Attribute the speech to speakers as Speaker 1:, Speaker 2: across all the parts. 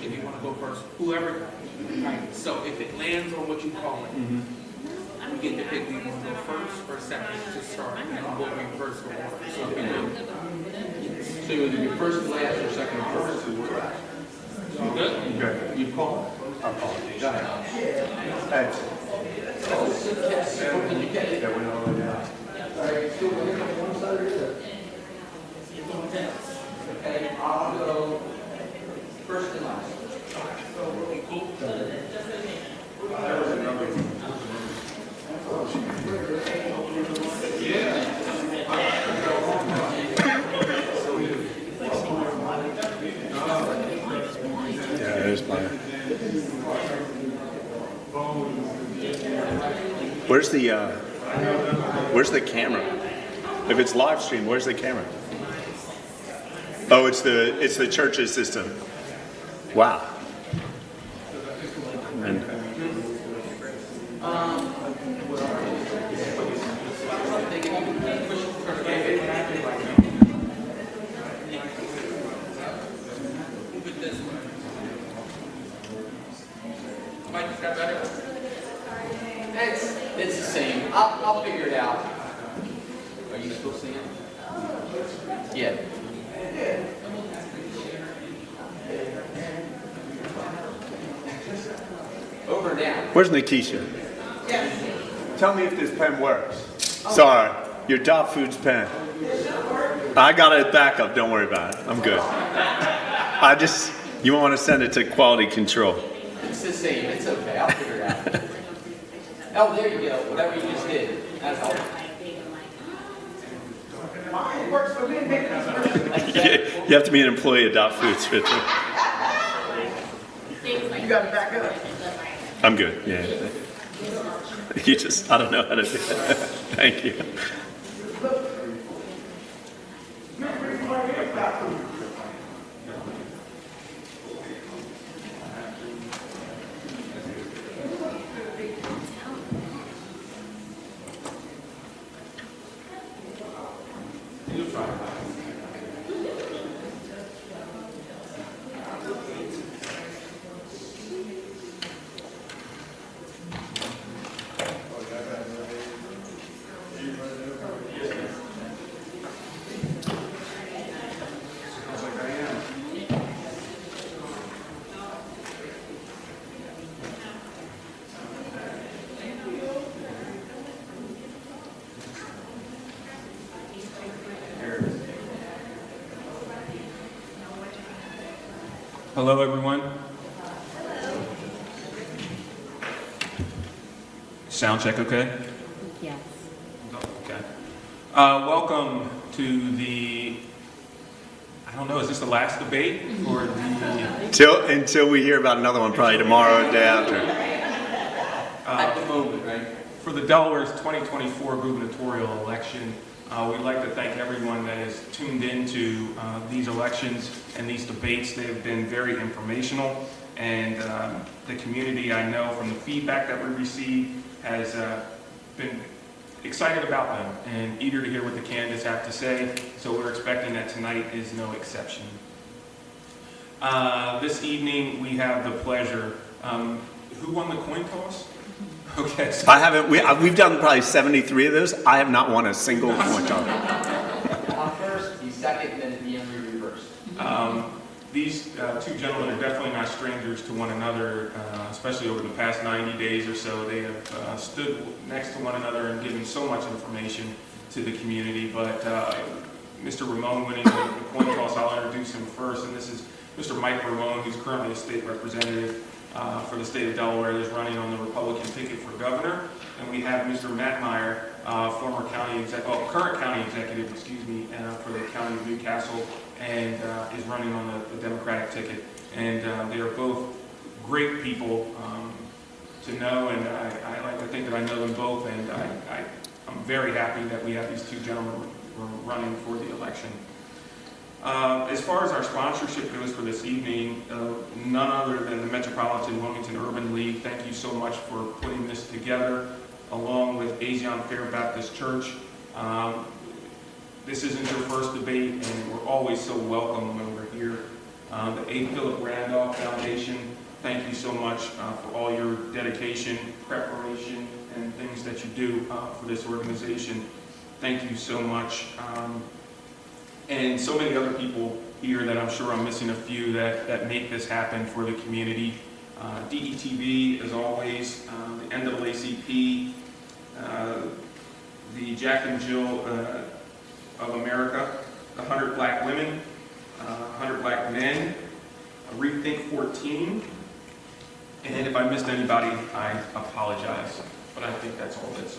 Speaker 1: if you want to go first, whoever, right? So if it lands on what you call it, we get to pick, we want to go first or second to start, and then we'll reverse the order. So if you do,
Speaker 2: So you either be first, last, or second, first.
Speaker 1: good?
Speaker 2: Good. You call? I'll call it. Go ahead. Thanks. Yeah, we're all the way down. All right, still going to come one side or the other? Okay, I'll go first and last.
Speaker 1: Cool.
Speaker 3: Yeah, there's mine. Where's the camera? If it's live stream, where's the camera? Oh, it's the church's system. Wow. And
Speaker 1: Mike, is that better?
Speaker 2: It's the same. I'll figure it out. Are you still seeing it? Yeah. Over now.
Speaker 3: where's Nikisha? Tell me if this pen works. Sorry, your Dot Foods pen. I got a backup. Don't worry about it. I'm good. You want to send it to quality control.
Speaker 2: It's the same. It's okay. I'll figure it out. Oh, there you go. Whatever you just did. That's all. Mine works for me.
Speaker 3: You have to be an employee of Dot Foods, Richard.
Speaker 2: You got to back up.
Speaker 3: I'm good. Yeah. I don't know how to do it. Thank you.
Speaker 4: Hello, everyone. Sound check, okay?
Speaker 5: Yes.
Speaker 4: Okay. Welcome to the, I don't know, is this the last debate or the?
Speaker 3: Until we hear about another one, probably tomorrow or the day after.
Speaker 2: At the moment, right?
Speaker 4: For the Delaware's 2024 gubernatorial election, we'd like to thank everyone that has tuned into these elections and these debates. They have been very informational, and the community, I know from the feedback that we received, has been excited about them and eager to hear what the candidates have to say. So we're expecting that tonight is no exception. This evening, we have the pleasure. Who won the coin toss? Okay. So
Speaker 3: I haven't. We've done probably 73 of those. I have not won a single coin toss.
Speaker 2: I'm first, he's second, and then at the end we reverse.
Speaker 4: These two gentlemen are definitely not strangers to one another, especially over the past 90 days or so. They have stood next to one another and given so much information to the community. But Mr. Ramon winning the coin toss, I'll introduce him first. And this is Mr. Mike Ramon, who's currently a state representative for the state of Delaware, that's running on the Republican ticket for governor. And we have Mr. Matt Meyer, current county executive, for the county of Newcastle, and is running on the Democratic ticket. And they are both great people to know, and I like to think that I know them both, and I'm very happy that we have these two gentlemen running for the election. As far as our sponsorship goes for this evening, none other than the Metropolitan Wilmington Urban League. Thank you so much for putting this together, along with Azion Fair Baptist Church. This isn't your first debate, and we're always so welcome when we're here The A. Philip Randolph Foundation, thank you so much for all your dedication, preparation, and things that you do for this organization. Thank you so much. And so many other people here that I'm sure I'm missing a few that make this happen for the community. DETV, as always, the NAACP, the Jack and Jill of America, the 100 Black Women, 100 Black Men, Rethink 14, and if I missed anybody, I apologize, but I think that's all that's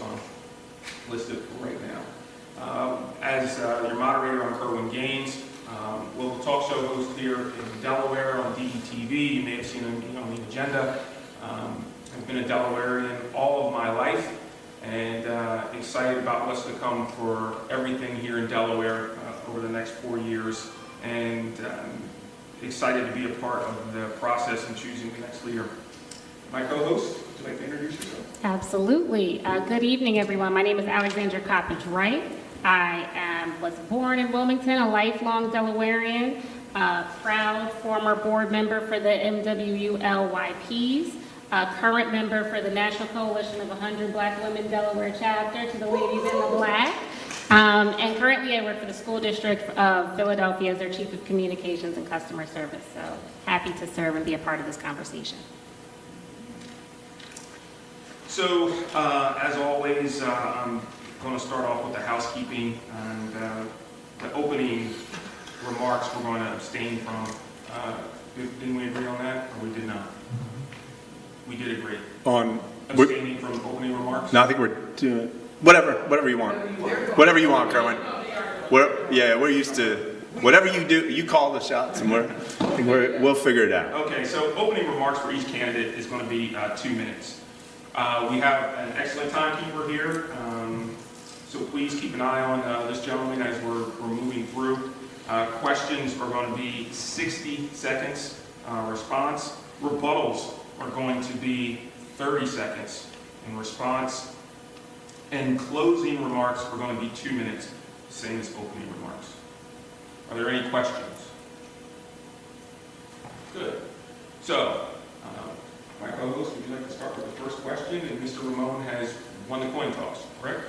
Speaker 4: listed for right now. As your moderator, I'm Kerwin Gaines, local talk show host here in Delaware on DETV. You may have seen me on the agenda. I've been a Delawarean all of my life, and excited about what's to come for everything here in Delaware over the next 4 years, and excited to be a part of the process in choosing the next leader. My co-host, would you like to introduce yourself?
Speaker 5: Absolutely. Good evening, everyone. My name is Alexandra Coppage-Wright. I was born in Wilmington, a lifelong Delawarean, proud former board member for the MWULYPs, current member for the National Coalition of 100 Black Women Delaware chapter, to the ladies in the black. And currently I work for the School District of Philadelphia as their Chief of Communications and Customer Service. So happy to serve and be a part of this conversation.
Speaker 4: So, as always, I'm going to start off with the housekeeping, and the opening remarks we're going to abstain from. Didn't we agree on that, or we did not? We did agree.
Speaker 3: On
Speaker 4: Abstaining from opening remarks?
Speaker 3: no, I think we're doing whatever you want. Whatever you want, Kerwin. We're used to whatever you do. You call the shots, and we'll figure it out.
Speaker 4: Okay, so opening remarks for each candidate is going to be 2 minutes. We have an excellent timekeeper here, so please keep an eye on this gentleman as we're moving through. Questions are going to be 60 seconds response. Rebuttals are going to be 30 seconds in response. And closing remarks are going to be 2 minutes, same as opening remarks. Are there any questions? Good. So, my co-host, would you like to start with the first question? And Mr. Ramon has won the coin toss, correct?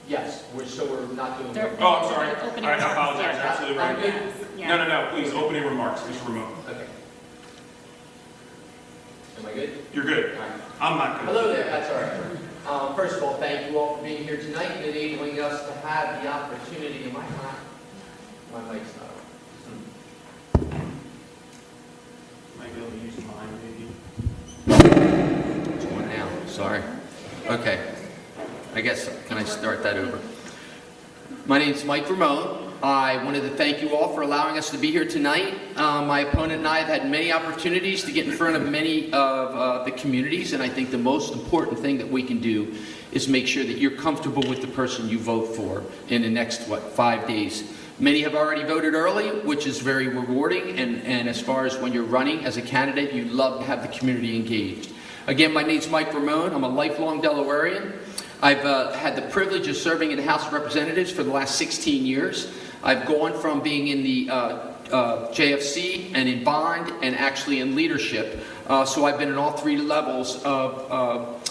Speaker 6: Yes, so we're not doing.
Speaker 4: Oh, I'm sorry.
Speaker 5: Opening
Speaker 4: I
Speaker 5: remarks,
Speaker 4: apologize.
Speaker 5: yes.
Speaker 4: Absolutely right.
Speaker 5: Yes, yes.
Speaker 4: No. Please, opening remarks, Mr. Ramon.
Speaker 6: Okay. Am I good?
Speaker 4: You're good.
Speaker 6: All right.
Speaker 4: I'm not good.
Speaker 6: Hello there, that's all right. First of all, thank you all for being here tonight and enabling us to have the opportunity. Am I not? My mic's not on.
Speaker 4: Might be able to use mine, maybe.
Speaker 6: It's on now, sorry. Okay. I guess, can I start that over? My name's Mike Ramone. I wanted to thank you all for allowing us to be here tonight. My opponent and I have had many opportunities to get in front of many of the communities, and I think the most important thing that we can do is make sure that you're comfortable with the person you vote for in the next, 5 days. Many have already voted early, which is very rewarding, and as far as when you're running as a candidate, you love to have the community engaged. Again, my name's Mike Ramone. I'm a lifelong Delawarean. I've had the privilege of serving in the House of Representatives for the last 16 years. I've gone from being in the JFC and in bond and actually in leadership. So I've been in all 3 levels of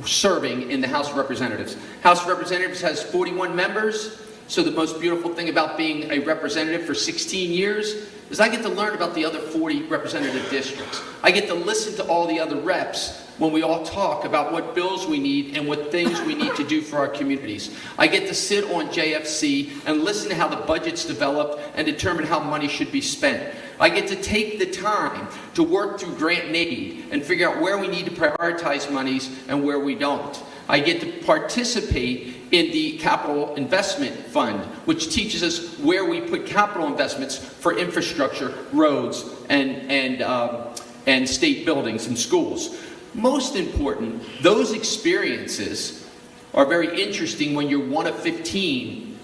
Speaker 6: serving in the House of Representatives. House of Representatives has 41 members. So the most beautiful thing about being a representative for 16 years is I get to learn about the other 40 representative districts. I get to listen to all the other reps when we all talk about what bills we need and what things we need to do for our communities. I get to sit on JFC and listen to how the budget's developed and determine how money should be spent. I get to take the time to work through grant and aid and figure out where we need to prioritize monies and where we don't. I get to participate in the Capital Investment Fund, which teaches us where we put capital investments for infrastructure, roads, and state buildings and schools. Most important, those experiences are very interesting when you're one of 15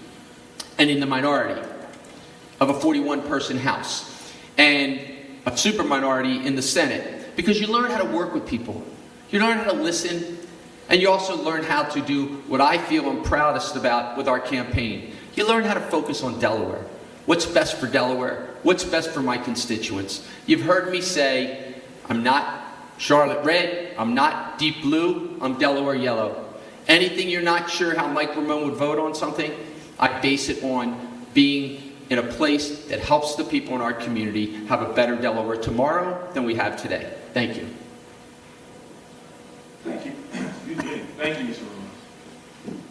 Speaker 6: and in the minority of a 41-person House and a super minority in the Senate, because you learn how to work with people. You learn how to listen, and you also learn how to do what I feel I'm proudest about with our campaign. You learn how to focus on Delaware. What's best for Delaware? What's best for my constituents? You've heard me say, I'm not Charlotte red, I'm not deep blue, I'm Delaware yellow. Anything you're not sure how Mike Ramone would vote on something, I base it on being in a place that helps the people in our community have a better Delaware tomorrow than we have today. Thank you.
Speaker 4: Thank you. Excuse me. Thank you, Mr. Ramon.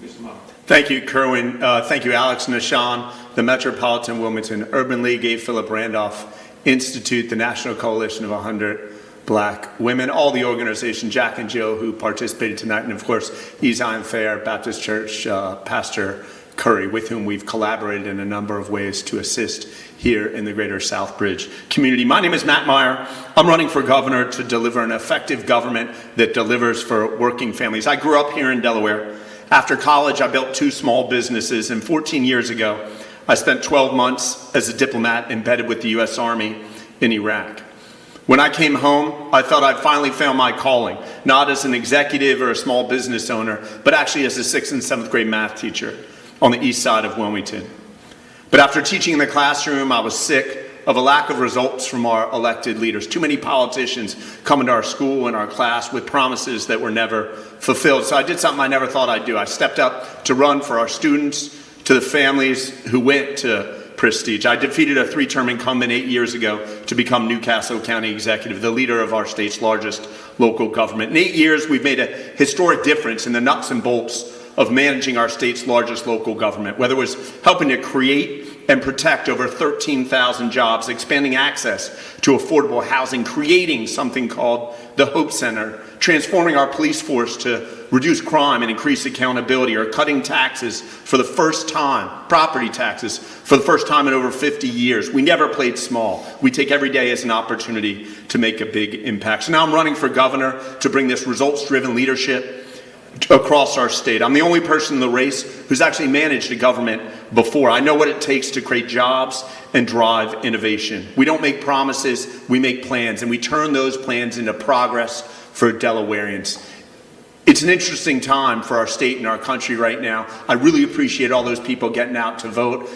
Speaker 4: Mr. Mock.
Speaker 3: Thank you, Kerwin. Thank you, Alex Nishan, the Metropolitan Wilmington Urban League, A. Philip Randolph Institute, the National Coalition of 100 Black Women, all the organizations, Jack and Jill, who participated tonight, and of course, Zion Fair Baptist Church, Pastor Curry, with whom we've collaborated in a number of ways to assist here in the greater Southbridge community. My name is Matt Meyer. I'm running for governor to deliver an effective government that delivers for working families. I grew up here in Delaware. After college, I built 2 small businesses, and 14 years ago, I spent 12 months as a diplomat embedded with the U.S. Army in Iraq. When I came home, I felt I'd finally found my calling, not as an executive or a small business owner, but actually as a 6th and 7th grade math teacher on the east side of Wilmington. But after teaching in the classroom, I was sick of a lack of results from our elected leaders. Too many politicians come into our school and our class with promises that were never fulfilled. So I did something I never thought I'd do. I stepped up to run for our students, to the families who went to Prestige. I defeated a 3-term incumbent 8 years ago to become Newcastle County Executive, the leader of our state's largest local government. In 8 years, we've made a historic difference in the nuts and bolts of managing our state's largest local government, whether it was helping to create and protect over 13,000 jobs, expanding access to affordable housing, creating something called the Hope Center, transforming our police force to reduce crime and increase accountability, or cutting taxes for the first time, property taxes, for the first time in over 50 years. We never played small. We take every day as an opportunity to make a big impact. So now I'm running for governor to bring this results-driven leadership across our state. I'm the only person in the race who's actually managed a government before. I know what it takes to create jobs and drive innovation. We don't make promises, we make plans, and we turn those plans into progress for Delawareans. It's an interesting time for our state and our country right now. I really appreciate all those people getting out to vote.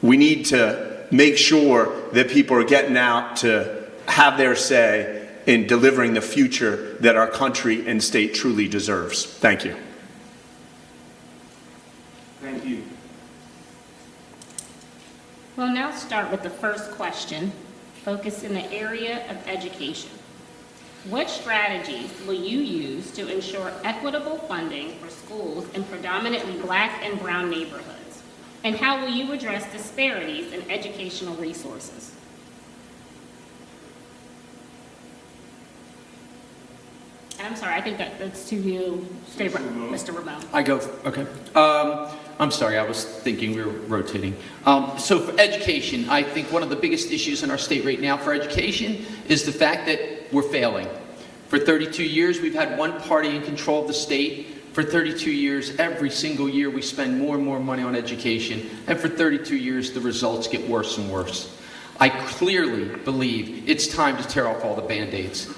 Speaker 3: We need to make sure that people are getting out to have their say in delivering the future that our country and state truly deserves. Thank you.
Speaker 4: Thank you.
Speaker 5: We'll now start with the first question, focused in the area of education. What strategies will you use to ensure equitable funding for schools in predominantly Black and brown neighborhoods? And how will you address disparities in educational resources? I'm sorry, I think that's to you, Mr. Ramone.
Speaker 6: I go, okay. I'm sorry, I was thinking we were rotating. So for education, I think one of the biggest issues in our state right now for education is the fact that we're failing. For 32 years, we've had one party in control of the state. For 32 years, every single year, we spend more and more money on education. And for 32 years, the results get worse and worse. I clearly believe it's time to tear off all the Band-Aids.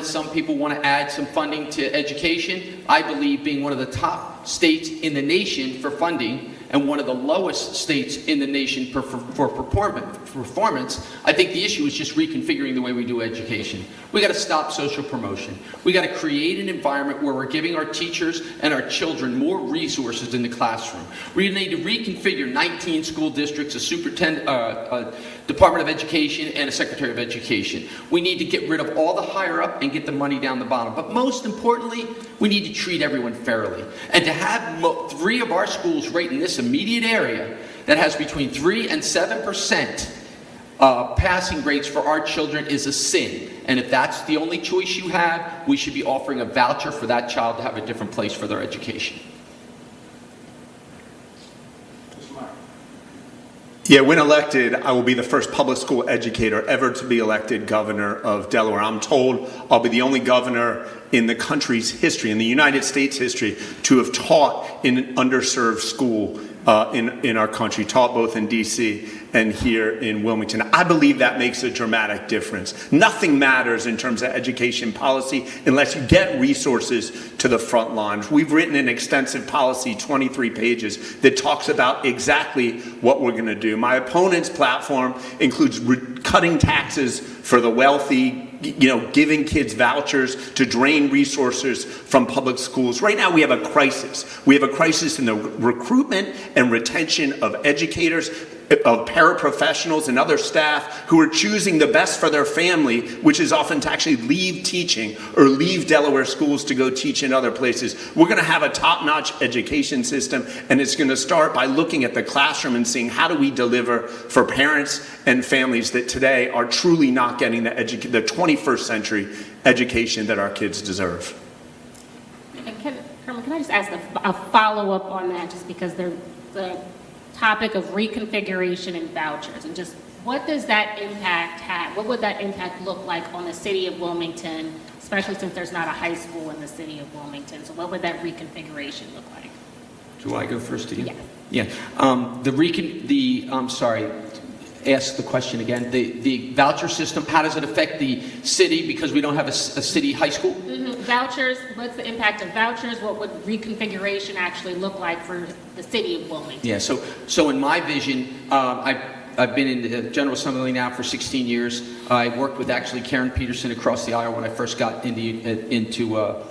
Speaker 6: Some people want to add some funding to education. I believe being one of the top states in the nation for funding and one of the lowest states in the nation for performance, I think the issue is just reconfiguring the way we do education. We got to stop social promotion. We got to create an environment where we're giving our teachers and our children more resources in the classroom. We need to reconfigure 19 school districts, a superintendent, Department of Education, and a Secretary of Education. We need to get rid of all the higher up and get the money down the bottom. But most importantly, we need to treat everyone fairly. And to have 3 of our schools right in this immediate area that has between 3 and 7% passing grades for our children is a sin. And if that's the only choice you have, we should be offering a voucher for that child to have a different place for their education.
Speaker 3: Yeah, when elected, I will be the first public school educator ever to be elected governor of Delaware. I'm told I'll be the only governor in the country's history, in the United States history, to have taught in an underserved school in our country, taught both in D.C. and here in Wilmington. I believe that makes a dramatic difference. Nothing matters in terms of education policy unless you get resources to the front lines. We've written an extensive policy, 23 pages, that talks about exactly what we're going to do. My opponent's platform includes cutting taxes for the wealthy, giving kids vouchers to drain resources from public schools. Right now we have a crisis. We have a crisis in the recruitment and retention of educators, of paraprofessionals and other staff who are choosing the best for their family, which is often to actually leave teaching or leave Delaware schools to go teach in other places. We're going to have a top-notch education system, and it's going to start by looking at the classroom and seeing how do we deliver for parents and families that today are truly not getting the 21st century education that our kids deserve.
Speaker 5: Can I just ask a follow-up on that, just because the topic of reconfiguration and vouchers, and just what does that impact have? What would that impact look like on the city of Wilmington, especially since there's not a high school in the city of Wilmington? So what would that reconfiguration look like?
Speaker 6: Do I go first again?
Speaker 5: Yeah.
Speaker 6: Yeah. Sorry. Ask the question again. The voucher system, how does it affect the city because we don't have a city high school?
Speaker 5: Vouchers, what's the impact of vouchers? What would reconfiguration actually look like for the city of Wilmington?
Speaker 6: Yeah, so in my vision, I've been in the General Assembly now for 16 years. I worked with actually Karen Peterson across the aisle when I first got into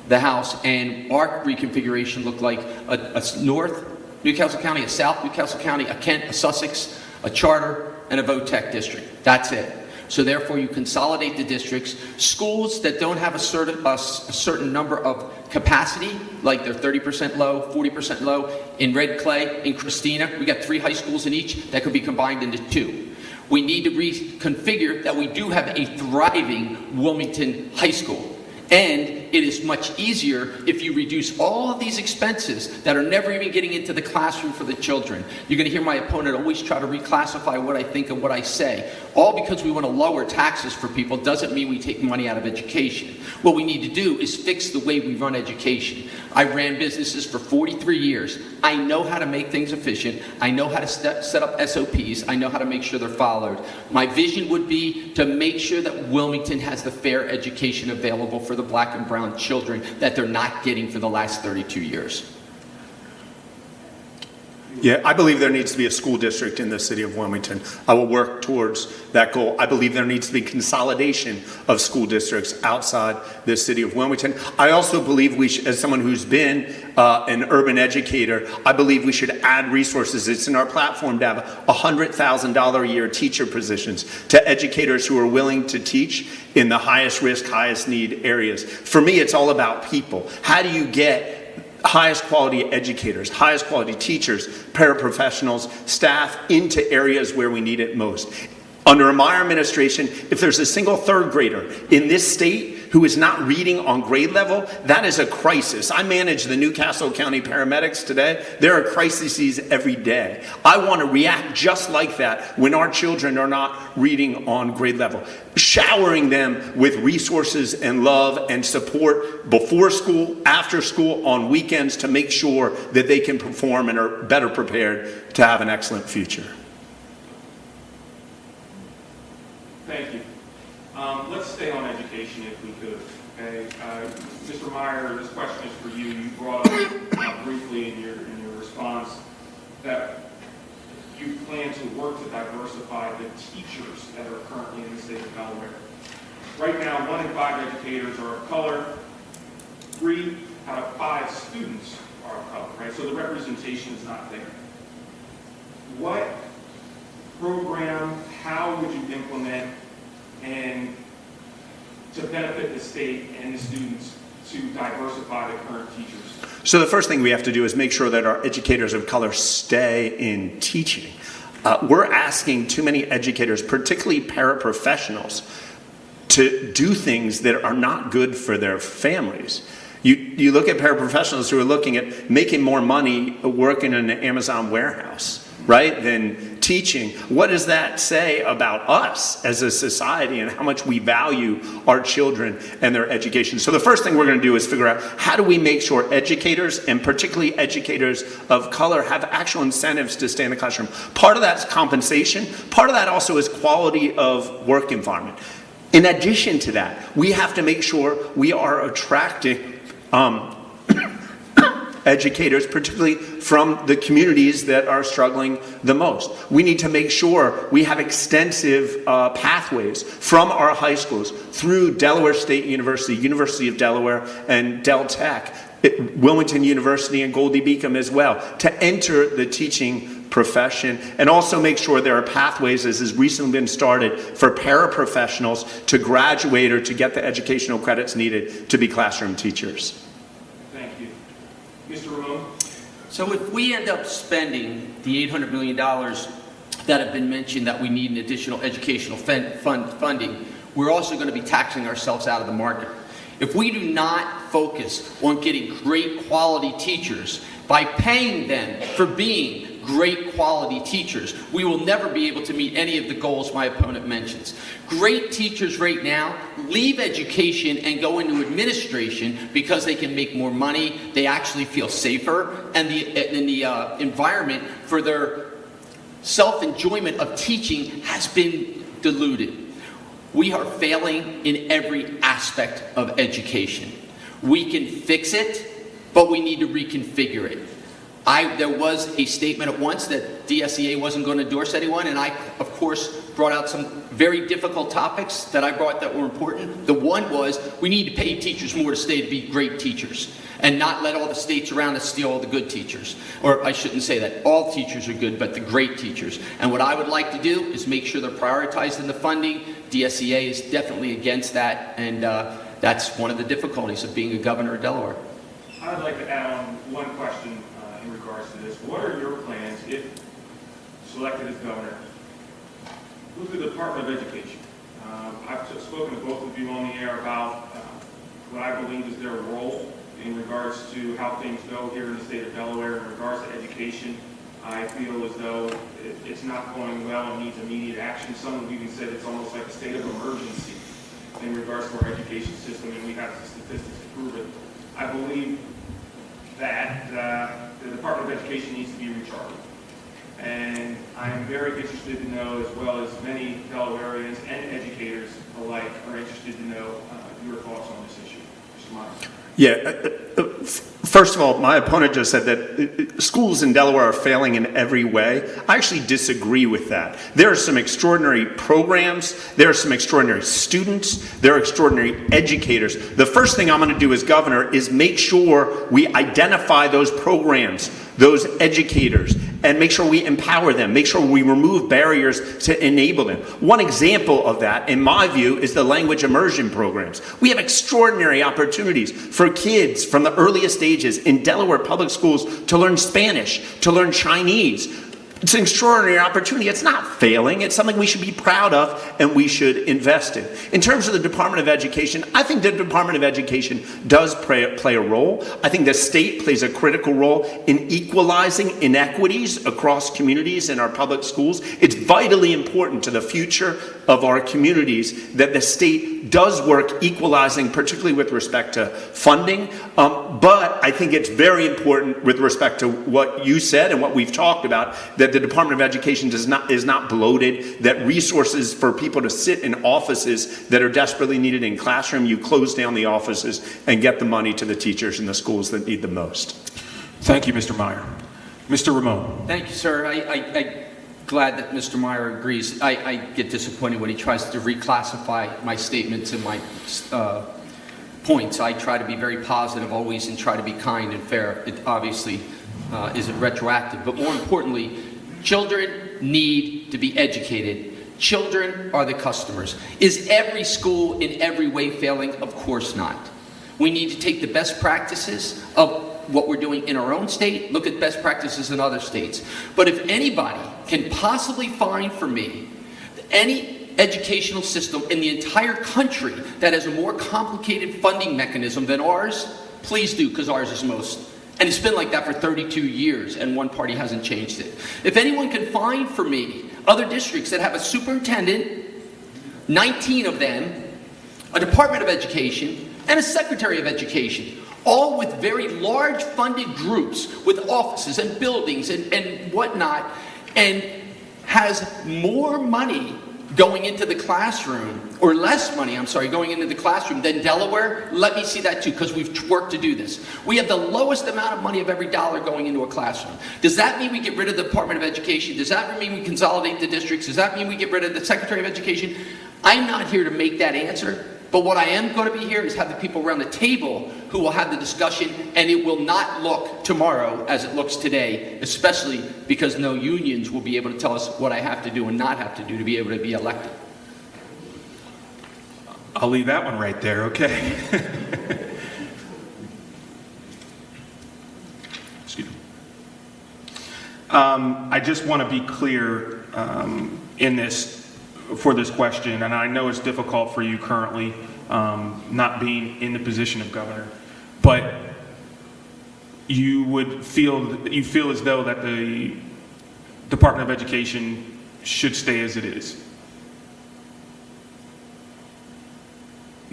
Speaker 6: the House, and our reconfiguration looked like a North Newcastle County, a South Newcastle County, a Kent, a Sussex, a charter, and a VOTEC district. That's it. So therefore, you consolidate the districts. Schools that don't have a certain number of capacity, like they're 30% low, 40% low, in Red Clay, in Christina, we got 3 high schools in each that could be combined into 2. We need to reconfigure that we do have a thriving Wilmington High School. And it is much easier if you reduce all of these expenses that are never even getting into the classroom for the children. You're going to hear my opponent always try to reclassify what I think and what I say. All because we want to lower taxes for people doesn't mean we take money out of education. What we need to do is fix the way we run education. I ran businesses for 43 years. I know how to make things efficient. I know how to set up SOPs. I know how to make sure they're followed. My vision would be to make sure that Wilmington has the fair education available for the black and brown children that they're not getting for the last 32 years.
Speaker 3: Yeah, I believe there needs to be a school district in the city of Wilmington. I will work towards that goal. I believe there needs to be consolidation of school districts outside the city of Wilmington. I also believe we should, as someone who's been an urban educator, I believe we should add resources. It's in our platform to have $100,000 a year teacher positions to educators who are willing to teach in the highest risk, highest need areas. For me, it's all about people. How do you get highest quality educators, highest quality teachers, paraprofessionals, staff into areas where we need it most? Under my administration, if there's a single third grader in this state who is not reading on grade level, that is a crisis. I manage the Newcastle County paramedics today. There are crises every day. I want to react just like that when our children are not reading on grade level. Showering them with resources and love and support before school, after school, on weekends to make sure that they can perform and are better prepared to have an excellent future.
Speaker 4: Thank you. Let's stay on education if we could. Okay, Mr. Meyer, this question is for you. You brought up briefly in your response that you plan to work to diversify the teachers that are currently in the state of Delaware. Right now, 1 in 5 educators are of color. 3 out of 5 students are of color. Right, so the representation is not there. What program, how would you implement and to benefit the state and the students to diversify the current teachers?
Speaker 3: So the first thing we have to do is make sure that our educators of color stay in teaching. We're asking too many educators, particularly paraprofessionals, to do things that are not good for their families. You look at paraprofessionals who are looking at making more money working in an Amazon warehouse. right, than teaching, what does that say about us as a society and how much we value our children and their education? So the first thing we're going to do is figure out how do we make sure educators, and particularly educators of color, have actual incentives to stay in the classroom. Part of that's compensation. Part of that also is quality of work environment. In addition to that, we have to make sure we are attracting educators, particularly from the communities that are struggling the most. We need to make sure we have extensive pathways from our high schools through Delaware State University, University of Delaware, and Del Tech, Wilmington University, and Goldie Beacom as well, to enter the teaching profession, and also make sure there are pathways, as has recently been started, for paraprofessionals to graduate or to get the educational credits needed to be classroom teachers.
Speaker 4: Thank you. Mr. Ramon?
Speaker 6: So if we end up spending the $800 million that have been mentioned that we need in additional educational funding, we're also going to be taxing ourselves out of the market. If we do not focus on getting great quality teachers by paying them for being great quality teachers, we will never be able to meet any of the goals my opponent mentions. Great teachers right now leave education and go into administration because they can make more money, they actually feel safer, and the environment for their self-enjoyment of teaching has been diluted. We are failing in every aspect of education. We can fix it, but we need to reconfigure it. There was a statement at once that DSEA wasn't going to endorse anyone, and I, of course, brought out some very difficult topics that I brought that were important. The one was we need to pay teachers more to stay to be great teachers and not let all the states around us steal all the good teachers. Or I shouldn't say that. All teachers are good, but the great teachers. And what I would like to do is make sure they're prioritized in the funding. DSEA is definitely against that, and that's one of the difficulties of being a governor of Delaware.
Speaker 4: I'd like to add on one question in regards to this. What are your plans if selected as governor with the Department of Education? I've spoken to both of you on the air about what I believe is their role in regards to how things go here in the state of Delaware in regards to education. I feel as though it's not going well and needs immediate action. Some have even said it's almost like a state of emergency in regards to our education system, and we have the statistics to prove it. I believe that the Department of Education needs to be recharged. And I am very interested to know, as well as many Delawareans and educators alike are interested to know your thoughts on this issue. Mr. Myers.
Speaker 3: Yeah, first of all, my opponent just said that schools in Delaware are failing in every way. I actually disagree with that. There are some extraordinary programs, there are some extraordinary students, there are extraordinary educators. The first thing I'm going to do as governor is make sure we identify those programs, those educators, and make sure we empower them, make sure we remove barriers to enable them. One example of that, in my view, is the language immersion programs. We have extraordinary opportunities for kids from the earliest ages in Delaware public schools to learn Spanish, to learn Chinese. It's an extraordinary opportunity. It's not failing. It's something we should be proud of and we should invest in. In terms of the Department of Education, I think the Department of Education does play a role. I think the state plays a critical role in equalizing inequities across communities in our public schools. It's vitally important to the future of our communities that the state does work equalizing, particularly with respect to funding. But I think it's very important with respect to what you said and what we've talked about, that the Department of Education is not bloated, that resources for people to sit in offices that are desperately needed in classroom, you close down the offices and get the money to the teachers in the schools that need the most.
Speaker 4: Thank you, Mr. Meyer. Mr. Ramon.
Speaker 6: Thank you, sir. I'm glad that Mr. Meyer agrees. I get disappointed when he tries to reclassify my statements and my points. I try to be very positive always and try to be kind and fair. It obviously isn't retroactive, but more importantly, children need to be educated. Children are the customers. Is every school in every way failing? Of course not. We need to take the best practices of what we're doing in our own state, look at best practices in other states. But if anybody can possibly find for me any educational system in the entire country that has a more complicated funding mechanism than ours, please do, because ours is most And it's been like that for 32 years, and one party hasn't changed it. If anyone can find for me other districts that have a superintendent, 19 of them, a Department of Education, and a Secretary of Education, all with very large funded groups with offices and buildings and whatnot, and has more money going into the classroom, or less money, I'm sorry, going into the classroom than Delaware, let me see that too, because we've worked to do this. We have the lowest amount of money of every dollar going into a classroom. Does that mean we get rid of the Department of Education? Does that mean we consolidate the districts? Does that mean we get rid of the Secretary of Education? I'm not here to make that answer, but what I am going to be here is have the people around the table who will have the discussion, and it will not look tomorrow as it looks today, especially because no unions will be able to tell us what I have to do and not have to do to be able to be elected.
Speaker 4: I'll leave that one right there, okay? Excuse me. I just want to be clear in this, for this question, and I know it's difficult for you currently, not being in the position of governor, but you feel as though that the Department of Education should stay as it is.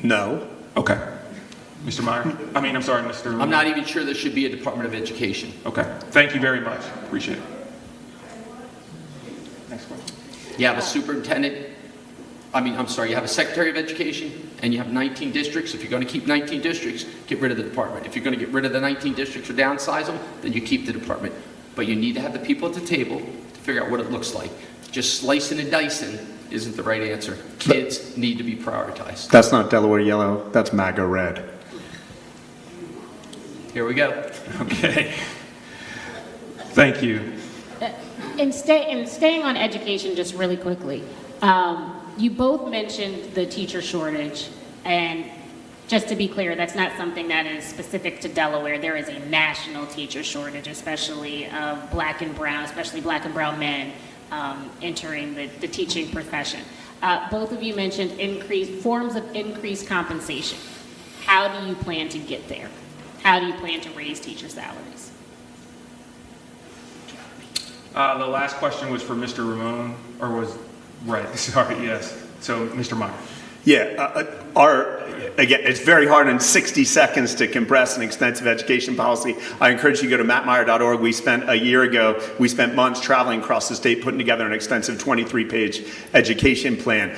Speaker 3: No.
Speaker 4: Okay. Mr. Meyer? I'm sorry, Mr.
Speaker 6: I'm not even sure there should be a Department of Education.
Speaker 4: Okay. Thank you very much. Appreciate it. Next question.
Speaker 6: You have a superintendent, you have a Secretary of Education, and you have 19 districts. If you're going to keep 19 districts, get rid of the department. If you're going to get rid of the 19 districts or downsize them, then you keep the department. But you need to have the people at the table to figure out what it looks like. Just slicing and dicing isn't the right answer. Kids need to be prioritized.
Speaker 3: That's not Delaware yellow, that's MAGA red.
Speaker 6: Here we go.
Speaker 4: Okay. Thank you.
Speaker 5: And staying on education just really quickly, you both mentioned the teacher shortage, and just to be clear, that's not something that is specific to Delaware. There is a national teacher shortage, especially of black and brown men entering the teaching profession. Both of you mentioned forms of increased compensation. How do you plan to get there? How do you plan to raise teacher salaries?
Speaker 4: The last question was for Mr. Ramon, or was, right, sorry, yes. So, Mr. Meyer.
Speaker 3: Yeah, again, it's very hard in 60 seconds to compress an extensive education policy. I encourage you to go to mattmeyer.org. A year ago, we spent months traveling across the state putting together an extensive 23-page education plan.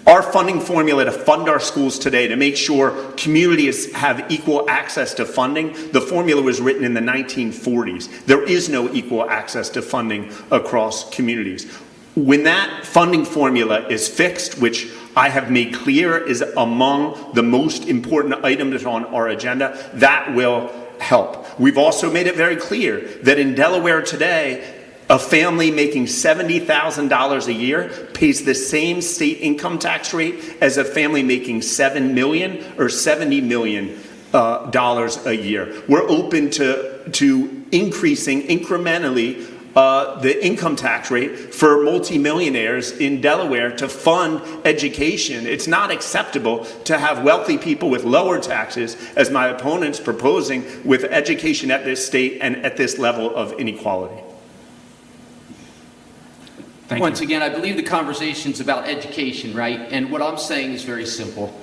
Speaker 3: Our funding formula to fund our schools today, to make sure communities have equal access to funding, the formula was written in the 1940s. There is no equal access to funding across communities. When that funding formula is fixed, which I have made clear is among the most important items on our agenda, that will help. We've also made it very clear that in Delaware today, a family making $70,000 a year pays the same state income tax rate as a family making $7 million or $70 million dollars a year. We're open to increasing incrementally the income tax rate for multimillionaires in Delaware to fund education. It's not acceptable to have wealthy people with lower taxes, as my opponent's proposing, with education at this state and at this level of inequality.
Speaker 6: Once again, I believe the conversation's about education, right? And what I'm saying is very simple.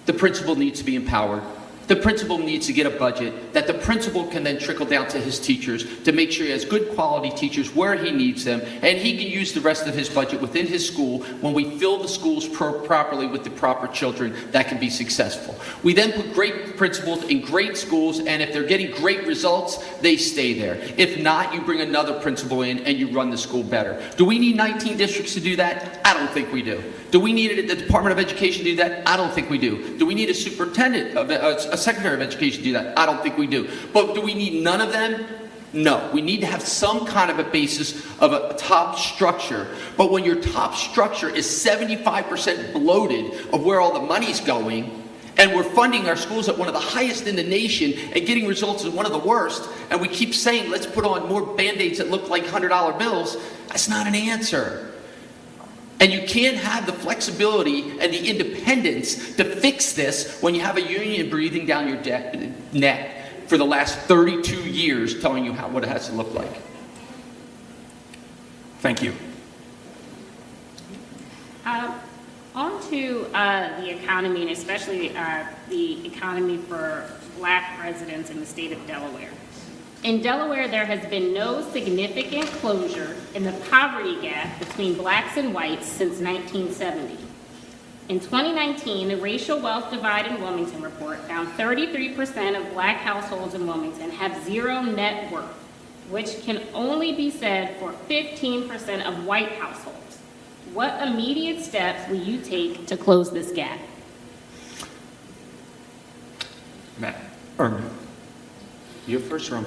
Speaker 6: The principal needs to be empowered. The principal needs to get a budget that the principal can then trickle down to his teachers to make sure he has good quality teachers where he needs them, and he can use the rest of his budget within his school when we fill the schools properly with the proper children that can be successful. We then put great principals in great schools, and if they're getting great results, they stay there. If not, you bring another principal in and you run the school better. Do we need 19 districts to do that? I don't think we do. Do we need the Department of Education to do that? I don't think we do. Do we need a superintendent, a Secretary of Education to do that? I don't think we do. But do we need none of them? No. We need to have some kind of a basis of a top structure. But when your top structure is 75% bloated of where all the money's going, and we're funding our schools at one of the highest in the nation and getting results at one of the worst, and we keep saying, let's put on more Band-Aids that look like $100 bills, that's not an answer. And you can't have the flexibility and the independence to fix this when you have a union breathing down your neck for the last 32 years telling you what it has to look like.
Speaker 4: Thank you.
Speaker 5: On to the economy, and especially the economy for Black residents in the state of Delaware. In Delaware, there has been no significant closure in the poverty gap between Blacks and whites since 1970. In 2019, the Racial Wealth Divide in Wilmington report found 33% of Black households in Wilmington have zero net worth, which can only be said for 15% of white households. What immediate steps will you take to close this gap?
Speaker 4: Matt.
Speaker 6: You first, or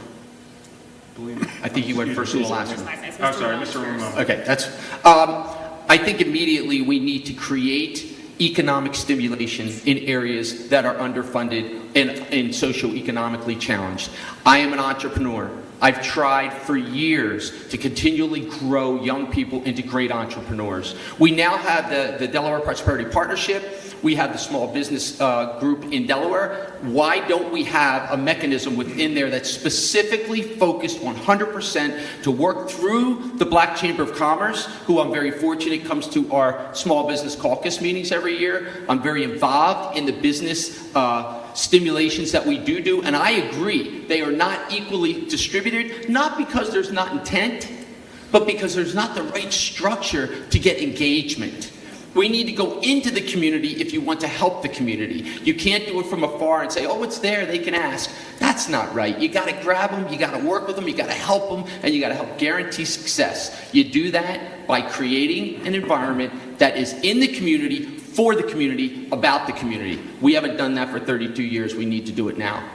Speaker 6: I think you went first in the last one.
Speaker 4: I'm sorry, Mr. Ramon.
Speaker 6: Okay, that's, I think immediately we need to create economic stimulation in areas that are underfunded and socioeconomically challenged. I am an entrepreneur. I've tried for years to continually grow young people into great entrepreneurs. We now have the Delaware Prosperity Partnership. We have the small business group in Delaware. Why don't we have a mechanism within there that's specifically focused 100% to work through the Black Chamber of Commerce, who I'm very fortunate comes to our small business caucus meetings every year. I'm very involved in the business stimulations that we do, and I agree, they are not equally distributed, not because there's not intent, but because there's not the right structure to get engagement. We need to go into the community if you want to help the community. You can't do it from afar and say, oh, it's there, they can ask. That's not right. You got to grab them, you got to work with them, you got to help them, and you got to help guarantee success. You do that by creating an environment that is in the community, for the community, about the community. We haven't done that for 32 years. We need to do it now.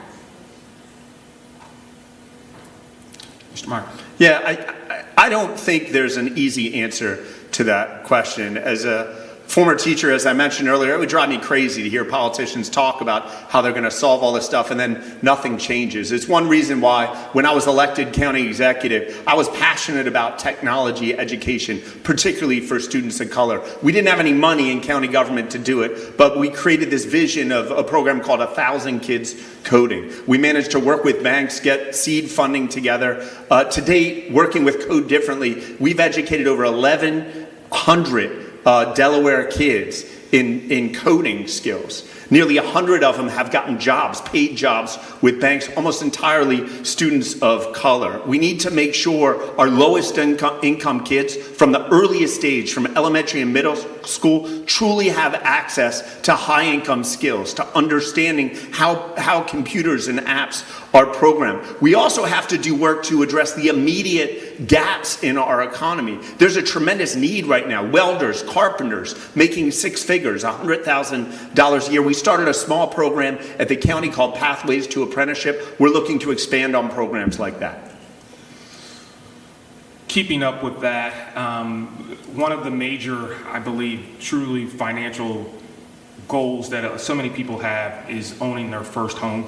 Speaker 4: Mr. Mark.
Speaker 3: Yeah, I don't think there's an easy answer to that question. As a former teacher, as I mentioned earlier, it would drive me crazy to hear politicians talk about how they're going to solve all this stuff and then nothing changes. It's one reason why when I was elected county executive, I was passionate about technology education, particularly for students of color. We didn't have any money in county government to do it, but we created this vision of a program called 1,000 Kids Coding. We managed to work with banks, get seed funding together. To date, working with Code Differently, we've educated over 1,100 Delaware kids in coding skills. Nearly 100 of them have gotten jobs, paid jobs with banks, almost entirely students of color. We need to make sure our lowest income kids from the earliest stage, from elementary and middle school, truly have access to high income skills, to understanding how computers and apps are programmed. We also have to do work to address the immediate gaps in our economy. There's a tremendous need right now. Welders, carpenters, making six figures, $100,000 a year. We started a small program at the county called Pathways to Apprenticeship. We're looking to expand on programs like that.
Speaker 4: Keeping up with that, one of the major, I believe, truly financial goals that so many people have is owning their first home.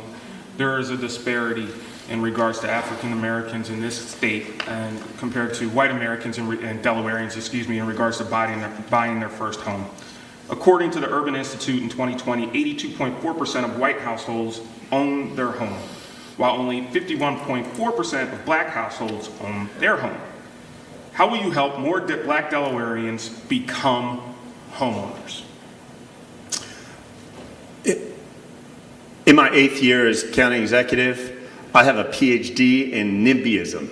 Speaker 4: There is a disparity in regards to African Americans in this state and compared to white Americans and Delawareans, in regards to buying their first home. According to the Urban Institute in 2020, 82.4% of white households own their home, while only 51.4% of black households own their home. How will you help more black Delawareans become homeowners?
Speaker 3: In my 8th year as county executive, I have a PhD in NIMBYism.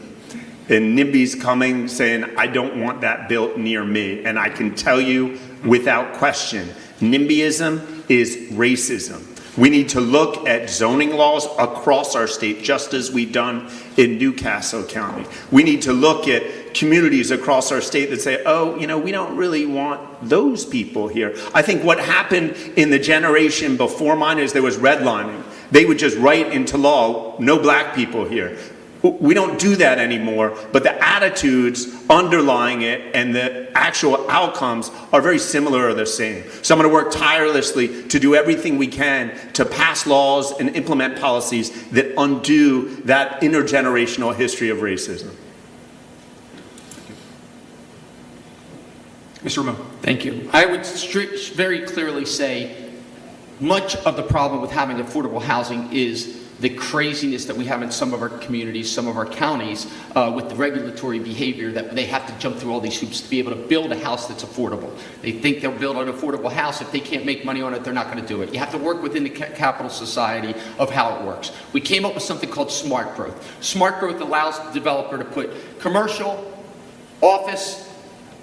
Speaker 3: And NIMBY's coming saying, I don't want that built near me. And I can tell you without question, NIMBYism is racism. We need to look at zoning laws across our state, just as we've done in Newcastle County. We need to look at communities across our state that say, oh, we don't really want those people here. I think what happened in the generation before mine is there was redlining. They would just write into law, no black people here. We don't do that anymore, but the attitudes underlying it and the actual outcomes are very similar or the same. So I'm going to work tirelessly to do everything we can to pass laws and implement policies that undo that intergenerational history of racism.
Speaker 4: Mr. Ramon.
Speaker 6: Thank you. I would very clearly say much of the problem with having affordable housing is the craziness that we have in some of our communities, some of our counties, with the regulatory behavior that they have to jump through all these hoops to be able to build a house that's affordable. They think they'll build an affordable house. If they can't make money on it, they're not going to do it. You have to work within the capital society of how it works. We came up with something called smart growth. Smart growth allows the developer to put commercial, office,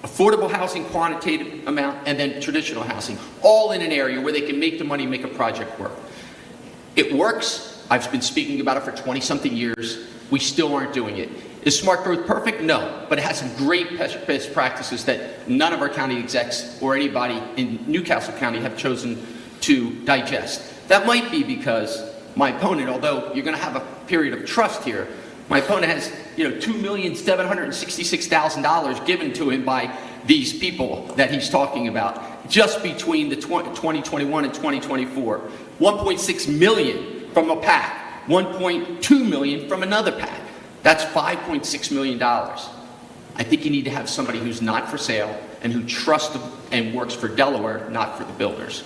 Speaker 6: affordable housing, quantitative amount, and then traditional housing, all in an area where they can make the money, make a project work. It works. I've been speaking about it for 20-something years. We still aren't doing it. Is smart growth perfect? No, but it has some great best practices that none of our county execs or anybody in Newcastle County have chosen to digest. That might be because my opponent, although you're going to have a period of trust here, my opponent has, $2,766,000 given to him by these people that he's talking about, just between the 2021 and 2024. 1.6 million from a PAC, 1.2 million from another PAC. That's $5.6 million. I think you need to have somebody who's not for sale and who trusts and works for Delaware, not for the builders.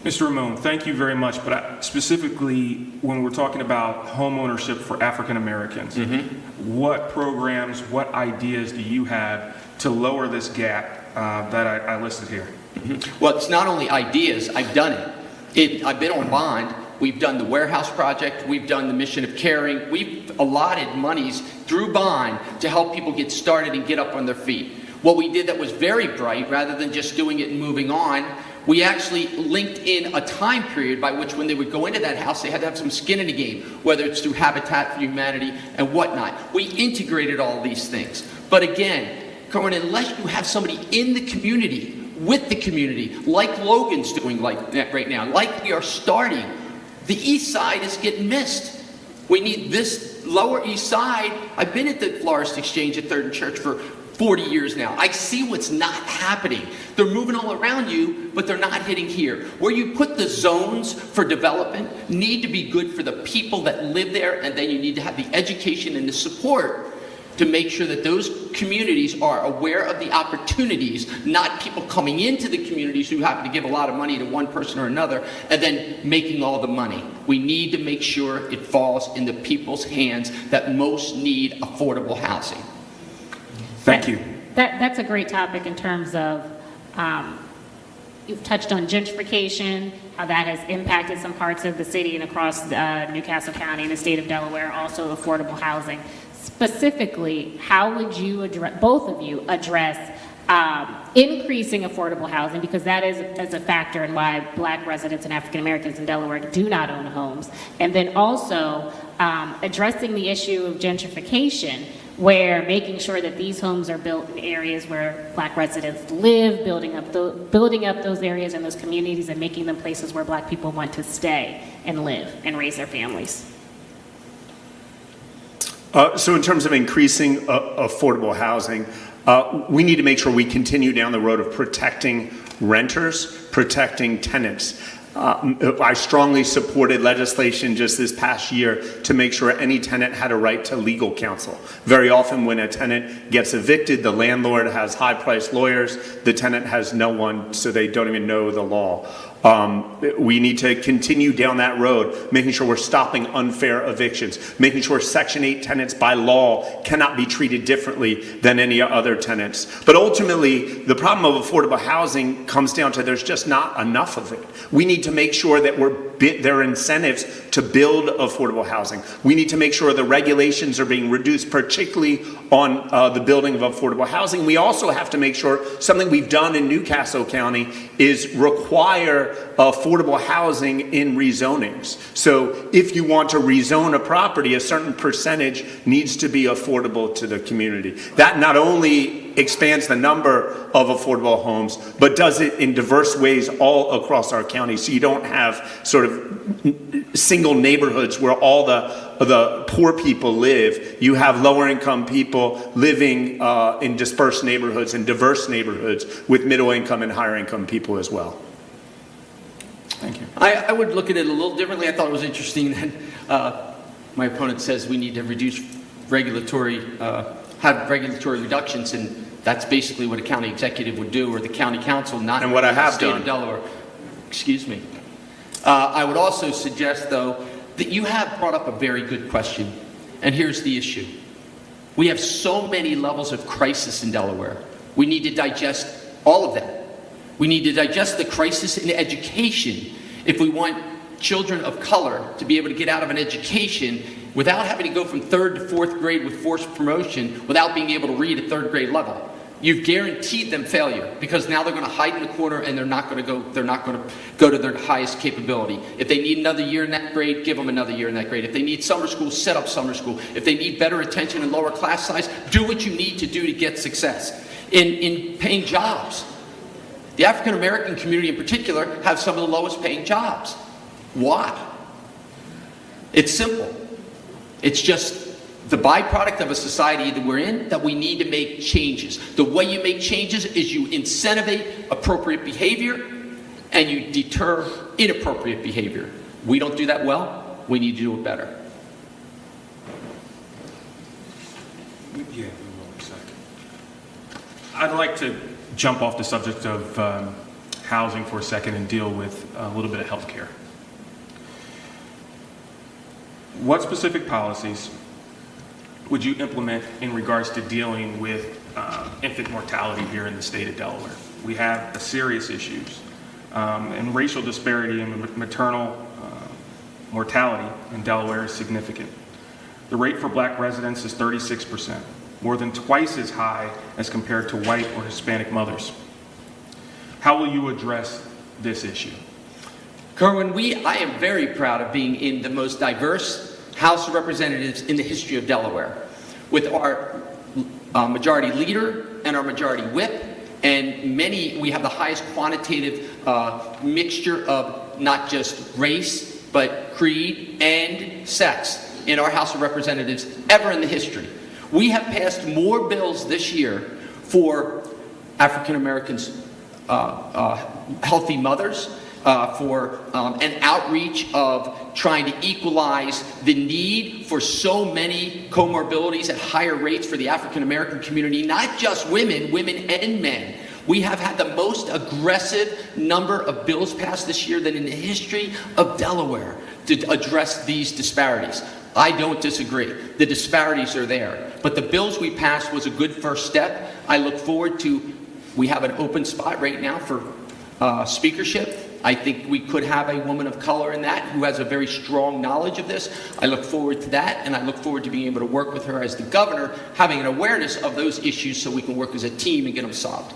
Speaker 4: Mr. Ramon, thank you very much, but specifically when we're talking about home ownership for African Americans, what programs, what ideas do you have to lower this gap that I listed here?
Speaker 6: Well, it's not only ideas, I've done it. I've been on bond. We've done the warehouse project. We've done the mission of caring. We've allotted monies through bond to help people get started and get up on their feet. What we did that was very bright, rather than just doing it and moving on, we actually linked in a time period by which when they would go into that house, they had to have some skin in the game, whether it's through Habitat for Humanity and whatnot. We integrated all these things. But again, Cohen, unless you have somebody in the community, with the community, like Logan's doing like that right now, like we are starting, the east side is getting missed. We need this lower east side. I've been at the Florist Exchange at 3rd and Church for 40 years now. I see what's not happening. They're moving all around you, but they're not hitting here. Where you put the zones for development need to be good for the people that live there, and then you need to have the education and the support to make sure that those communities are aware of the opportunities, not people coming into the communities who happen to give a lot of money to one person or another and then making all the money. We need to make sure it falls in the people's hands that most need affordable housing.
Speaker 4: Thank you.
Speaker 5: That's a great topic in terms of, you've touched on gentrification, how that has impacted some parts of the city and across Newcastle County and the state of Delaware, also affordable housing. Specifically, how would you address, both of you address increasing affordable housing, because that is a factor in why Black residents and African Americans in Delaware do not own homes, and then also addressing the issue of gentrification, where making sure that these homes are built in areas where Black residents live, building up those areas and those communities and making them places where Black people want to stay and live and raise their families.
Speaker 3: So in terms of increasing affordable housing, we need to make sure we continue down the road of protecting renters, protecting tenants. I strongly supported legislation just this past year to make sure any tenant had a right to legal counsel. Very often when a tenant gets evicted, the landlord has high-priced lawyers, the tenant has no one, so they don't even know the law. We need to continue down that road, making sure we're stopping unfair evictions, making sure Section 8 tenants by law cannot be treated differently than any other tenants. But ultimately, the problem of affordable housing comes down to there's just not enough of it. We need to make sure that there are incentives to build affordable housing. We need to make sure the regulations are being reduced, particularly on the building of affordable housing. We also have to make sure, something we've done in Newcastle County, is require affordable housing in rezonings. So if you want to rezone a property, a certain percentage needs to be affordable to the community. That not only expands the number of affordable homes, but does it in diverse ways all across our county. So you don't have sort of single neighborhoods where all the poor people live. You have lower income people living in dispersed neighborhoods and diverse neighborhoods with middle income and higher income people as well.
Speaker 4: Thank you.
Speaker 6: I would look at it a little differently. I thought it was interesting that my opponent says we need to reduce have regulatory reductions, and that's basically what a county executive would do, or the county council, not
Speaker 3: and what I have
Speaker 6: the state
Speaker 3: done.
Speaker 6: of Delaware. Excuse me. I would also suggest, though, that you have brought up a very good question, and here's the issue. We have so many levels of crisis in Delaware. We need to digest all of them. We need to digest the crisis in education if we want children of color to be able to get out of an education without having to go from 3rd to 4th grade with forced promotion without being able to read at 3rd grade level. You've guaranteed them failure because now they're going to hide in the corner and they're not going to go to their highest capability. If they need another year in that grade, give them another year in that grade. If they need summer school, set up summer school. If they need better attention and lower class size, do what you need to do to get success. In paying jobs, the African American community in particular have some of the lowest paying jobs. Why? It's simple. It's just the byproduct of a society that we're in, that we need to make changes. The way you make changes is you incentivate appropriate behavior and you deter inappropriate behavior. We don't do that well. We need to do it better.
Speaker 4: Yeah, one second. I'd like to jump off the subject of housing for a second and deal with a little bit of health care. What specific policies would you implement in regards to dealing with infant mortality here in the state of Delaware? We have serious issues, and racial disparity in maternal mortality in Delaware is significant. The rate for black residents is 36%, more than twice as high as compared to white or Hispanic mothers. How will you address this issue?
Speaker 6: Kerwin, I am very proud of being in the most diverse House of Representatives in the history of Delaware, with our majority leader and our majority whip, and we have the highest quantitative mixture of not just race, but creed and sex in our House of Representatives ever in the history. We have passed more bills this year for African Americans, healthy mothers, for an outreach of trying to equalize the need for so many comorbidities at higher rates for the African American community, not just women and men. We have had the most aggressive number of bills passed this year than in the history of Delaware to address these disparities. I don't disagree. The disparities are there. But the bills we passed was a good first step. I look forward to, we have an open spot right now for speakership. I think we could have a woman of color in that who has a very strong knowledge of this. I look forward to that, and I look forward to being able to work with her as the governor, having an awareness of those issues so we can work as a team and get them solved.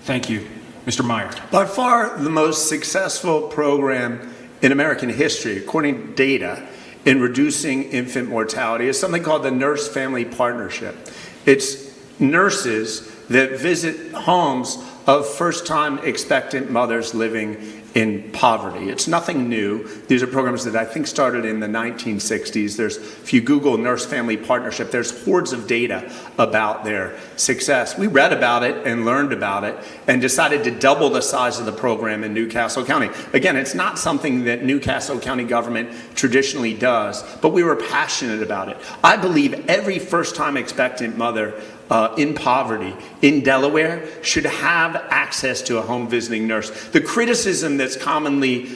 Speaker 4: Thank you. Mr. Meyer.
Speaker 3: By far the most successful program in American history, according to data, in reducing infant mortality is something called the Nurse Family Partnership. It's nurses that visit homes of first-time expectant mothers living in poverty. It's nothing new. These are programs that I think started in the 1960s. If you Google Nurse Family Partnership, there's hordes of data about their success. We read about it and learned about it and decided to double the size of the program in Newcastle County. Again, it's not something that Newcastle County government traditionally does, but we were passionate about it. I believe every first-time expectant mother in poverty in Delaware should have access to a home visiting nurse. The criticism that's commonly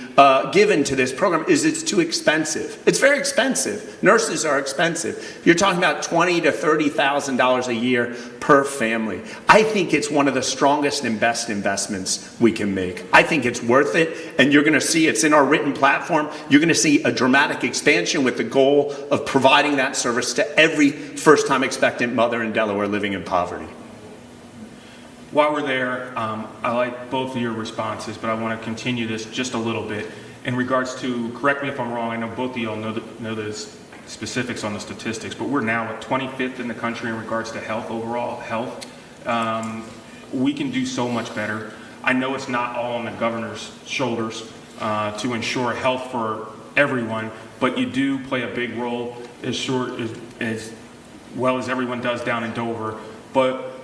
Speaker 3: given to this program is it's too expensive. It's very expensive. Nurses are expensive. You're talking about $20,000 to $30,000 a year per family. I think it's one of the strongest and best investments we can make. I think it's worth it, and you're going to see it's in our written platform. You're going to see a dramatic expansion with the goal of providing that service to every first-time expectant mother in Delaware living in poverty.
Speaker 4: While we're there, I like both of your responses, but I want to continue this just a little bit. In regards to, correct me if I'm wrong, I know both of y'all know the specifics on the statistics, but we're now at 25th in the country in regards to health, overall health. We can do so much better. I know it's not all on the governor's shoulders to ensure health for everyone, but you do play a big role as well as everyone does down in Dover. But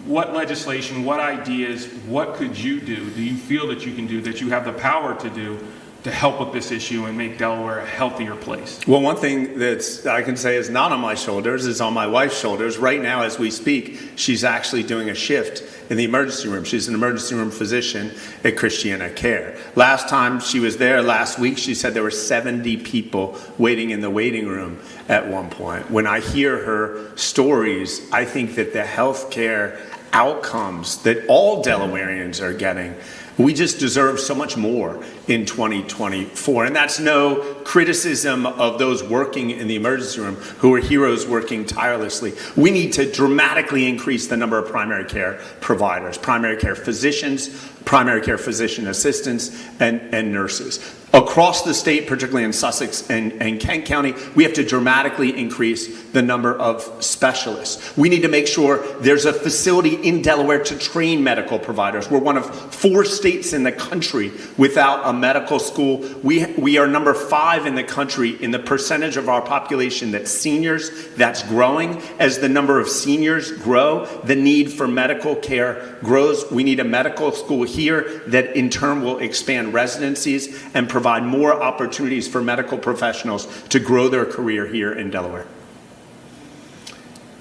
Speaker 4: what legislation, what ideas, what could you do you feel that you can do, that you have the power to do, to help with this issue and make Delaware a healthier place.
Speaker 3: Well, one thing that I can say is not on my shoulders is on my wife's shoulders. Right now, as we speak, she's actually doing a shift in the emergency room. She's an emergency room physician at Christiana Care. Last time she was there, last week, she said there were 70 people waiting in the waiting room at one point. When I hear her stories, I think that the healthcare outcomes that all Delawareans are getting, we just deserve so much more in 2024. And that's no criticism of those working in the emergency room who are heroes working tirelessly. We need to dramatically increase the number of primary care providers, primary care physicians, primary care physician assistants, and nurses. Across the state, particularly in Sussex and Kent County, we have to dramatically increase the number of specialists. We need to make sure there's a facility in Delaware to train medical providers. We're one of 4 states in the country without a medical school. We are number 5 in the country in the percentage of our population that's seniors. That's growing. As the number of seniors grow, the need for medical care grows. We need a medical school here that in turn will expand residencies and provide more opportunities for medical professionals to grow their career here in Delaware.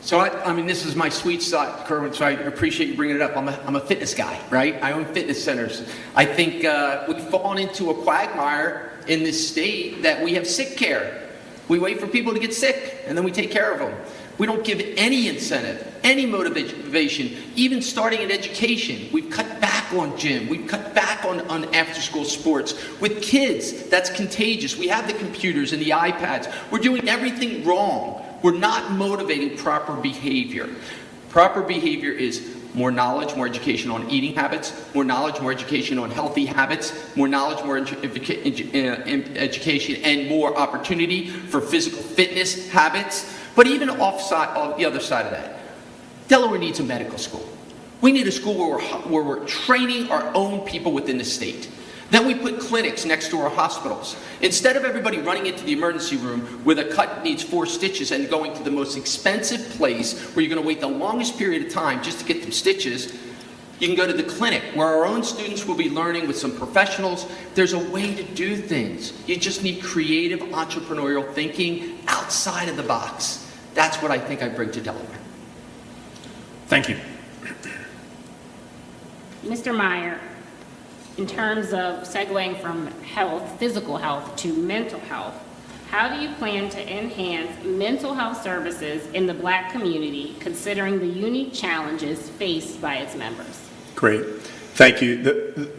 Speaker 6: So I mean, this is my sweet spot, Kerwin, so I appreciate you bringing it up. I'm a fitness guy, right? I own fitness centers. I think we've fallen into a quagmire in this state that we have sick care. We wait for people to get sick, and then we take care of them. We don't give any incentive, any motivation, even starting in education. We've cut back on gym. We've cut back on after-school sports. With kids, that's contagious. We have the computers and the iPads. We're doing everything wrong. We're not motivating proper behavior. Proper behavior is more knowledge, more education on eating habits, more knowledge, more education on healthy habits, more knowledge, more education, and more opportunity for physical fitness habits. But even on the other side of that, Delaware needs a medical school. We need a school where we're training our own people within the state. Then we put clinics next to our hospitals. Instead of everybody running into the emergency room where the cut needs 4 stitches and going to the most expensive place where you're going to wait the longest period of time just to get them stitches, you can go to the clinic where our own students will be learning with some professionals. There's a way to do things. You just need creative entrepreneurial thinking outside of the box. That's what I think I bring to Delaware.
Speaker 4: Thank you.
Speaker 5: Mr. Meyer, in terms of segueing from health, physical health, to mental health, how do you plan to enhance mental health services in the Black community, considering the unique challenges faced by its members?
Speaker 3: Great. Thank you.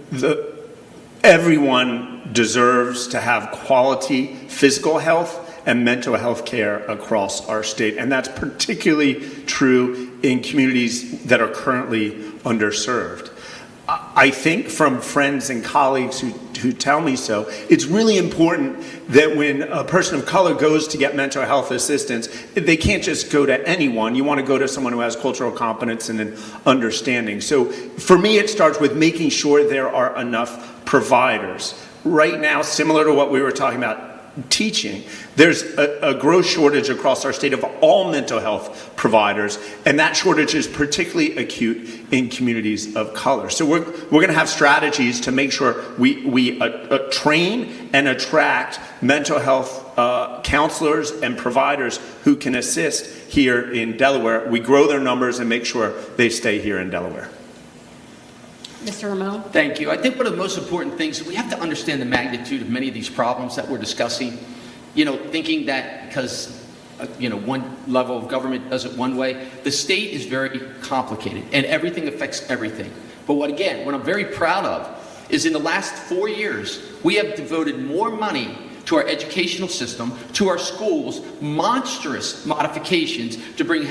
Speaker 3: Everyone deserves to have quality physical health and mental health care across our state. And that's particularly true in communities that are currently underserved. I think from friends and colleagues who tell me so, it's really important that when a person of color goes to get mental health assistance, they can't just go to anyone. You want to go to someone who has cultural competence and an understanding. So for me, it starts with making sure there are enough providers. Right now, similar to what we were talking about, teaching, there's a gross shortage across our state of all mental health providers, and that shortage is particularly acute in communities of color. So we're going to have strategies to make sure we train and attract mental health counselors and providers who can assist here in Delaware. We grow their numbers and make sure they stay here in Delaware.
Speaker 5: Mr. Ramon?
Speaker 6: Thank you. I think one of the most important things, we have to understand the magnitude of many of these problems that we're discussing. You know, thinking that because, one level of government does it one way, the state is very complicated and everything affects everything. But what I'm very proud of is in the last 4 years, we have devoted more money to our educational system, to our schools, monstrous modifications to bring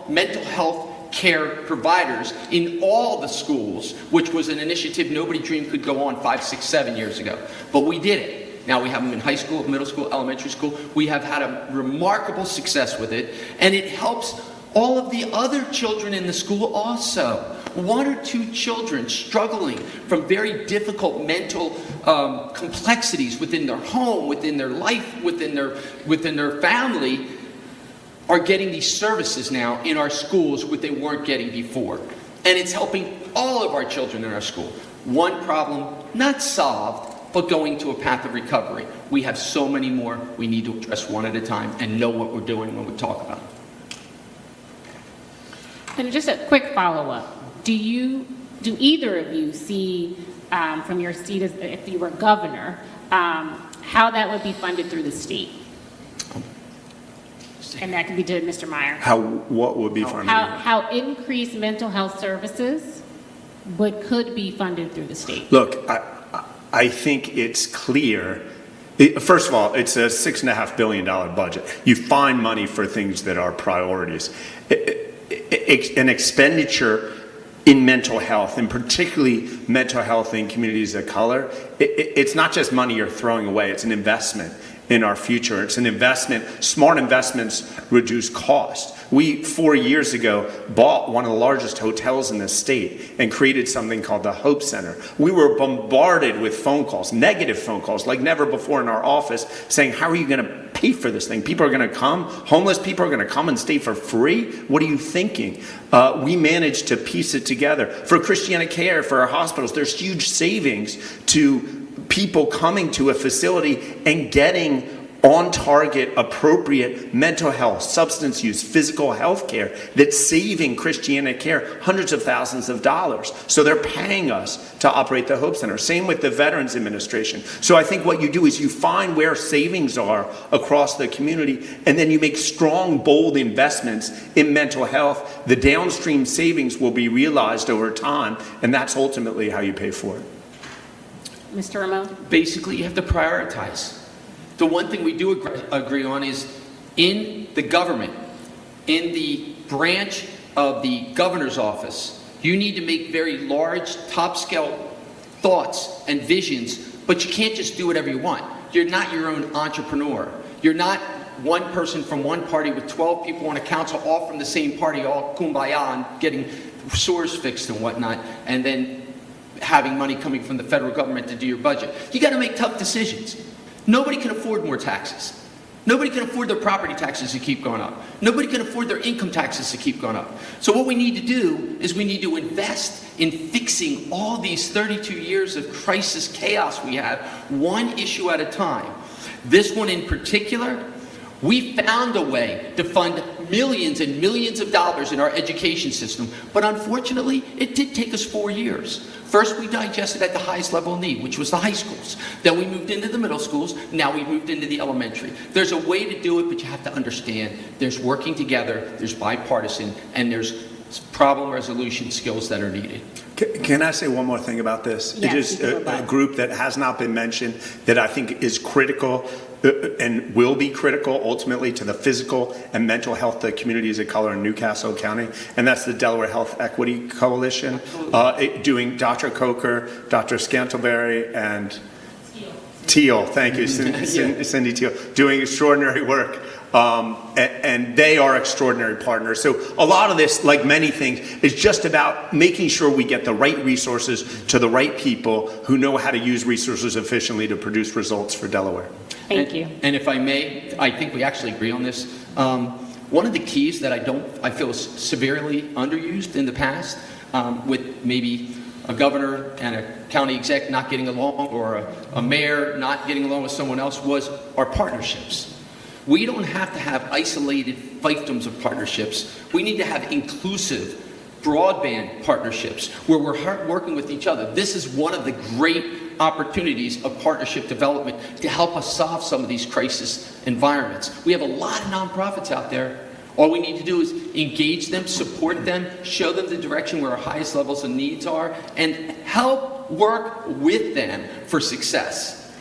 Speaker 6: mental health care providers in all the schools, which was an initiative nobody dreamed could go on 5, 6, 7 years ago. But we did it. Now we have them in high school, middle school, elementary school. We have had a remarkable success with it, and it helps all of the other children in the school also. 1 or 2 children struggling from very difficult mental complexities within their home, within their life, within their family, are getting these services now in our schools what they weren't getting before. And it's helping all of our children in our school. One problem not solved, but going to a path of recovery. We have so many more. We need to address one at a time and know what we're doing when we talk about it.
Speaker 5: And just a quick follow-up. Do either of you see, from your seat as if you were governor, how that would be funded through the state? And that could be to Mr. Meyer.
Speaker 3: What would be funded?
Speaker 5: How increased mental health services could be funded through the state?
Speaker 3: Look, I think it's clear. First of all, it's a $6.5 billion budget. You find money for things that are priorities. An expenditure in mental health, and particularly mental health in communities of color, it's not just money you're throwing away, it's an investment in our future. It's an investment. Smart investments reduce cost. We, 4 years ago, bought one of the largest hotels in the state and created something called the Hope Center. We were bombarded with phone calls, negative phone calls, like never before in our office, saying, how are you going to pay for this thing? People are going to come, homeless people are going to come and stay for free? What are you thinking? We managed to piece it together. For Christiana Care, for our hospitals, there's huge savings to people coming to a facility and getting on-target, appropriate mental health, substance use, physical health care that's saving Christiana Care hundreds of thousands of dollars. So they're paying us to operate the Hope Center. Same with the Veterans Administration. So I think what you do is you find where savings are across the community, and then you make strong, bold investments in mental health. The downstream savings will be realized over time, and that's ultimately how you pay for it.
Speaker 5: Mr. Ramon?
Speaker 6: Basically, you have to prioritize. The one thing we do agree on is in the government, in the branch of the governor's office, you need to make very large, top-scale thoughts and visions, but you can't just do whatever you want. You're not your own entrepreneur. You're not one person from one party with 12 people on a council, all from the same party, all kumbaya and getting sores fixed and whatnot, and then having money coming from the federal government to do your budget. You got to make tough decisions. Nobody can afford more taxes. Nobody can afford their property taxes to keep going up. Nobody can afford their income taxes to keep going up. So what we need to do is we need to invest in fixing all these 32 years of crisis chaos we have, one issue at a time. This one in particular, we found a way to fund millions and millions of dollars in our education system, but unfortunately, it did take us 4 years. First, we digested at the highest level of need, which was the high schools. Then we moved into the middle schools. Now we moved into the elementary. There's a way to do it, but you have to understand there's working together, there's bipartisan, and there's problem resolution skills that are needed.
Speaker 3: Can I say one more thing about this?
Speaker 5: Yes,
Speaker 3: it is a group that has not been mentioned that I think is critical and will be critical ultimately to the physical and mental health of communities of color in Newcastle County, and that's the Delaware Health Equity Coalition, doing Dr. Coker, Dr. Scantleberry, and Teal, thank you, Cindy Teal, doing extraordinary work. And they are extraordinary partners. So a lot of this, like many things, is just about making sure we get the right resources to the right people who know how to use resources efficiently to produce results for Delaware.
Speaker 5: Thank you.
Speaker 6: And if I may, I think we actually agree on this. One of the keys that I feel is severely underused in the past, with maybe a governor and a county exec not getting along, or a mayor not getting along with someone else, was our partnerships. We don't have to have isolated fiefdoms of partnerships. We need to have inclusive broadband partnerships where we're working with each other. This is one of the great opportunities of partnership development to help us solve some of these crisis environments. We have a lot of nonprofits out there. All we need to do is engage them, support them, show them the direction where our highest levels of needs are, and help work with them for success.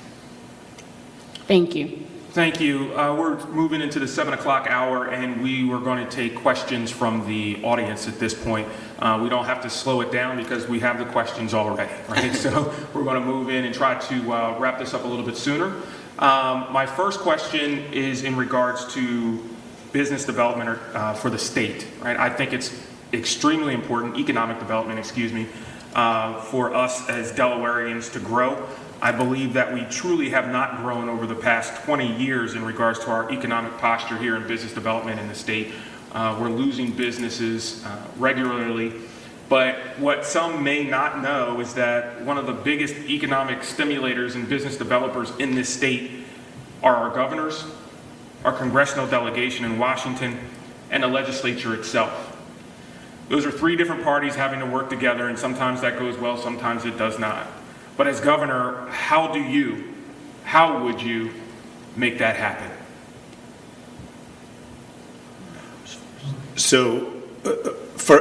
Speaker 5: Thank you.
Speaker 4: Thank you. We're moving into the 7 o'clock hour, and we were going to take questions from the audience at this point. We don't have to slow it down because we have the questions already, right? So we're going to move in and try to wrap this up a little bit sooner. My first question is in regards to business development for the state, right? I think it's extremely important, economic development, for us as Delawareans to grow. I believe that we truly have not grown over the past 20 years in regards to our economic posture here in business development in the state. We're losing businesses regularly, But what some may not know is that one of the biggest economic stimulators and business developers in this state are our governors, our congressional delegation in Washington, and the legislature itself. Those are three different parties having to work together, and sometimes that goes well, sometimes it does not. But as governor, how would you make that happen?
Speaker 3: So,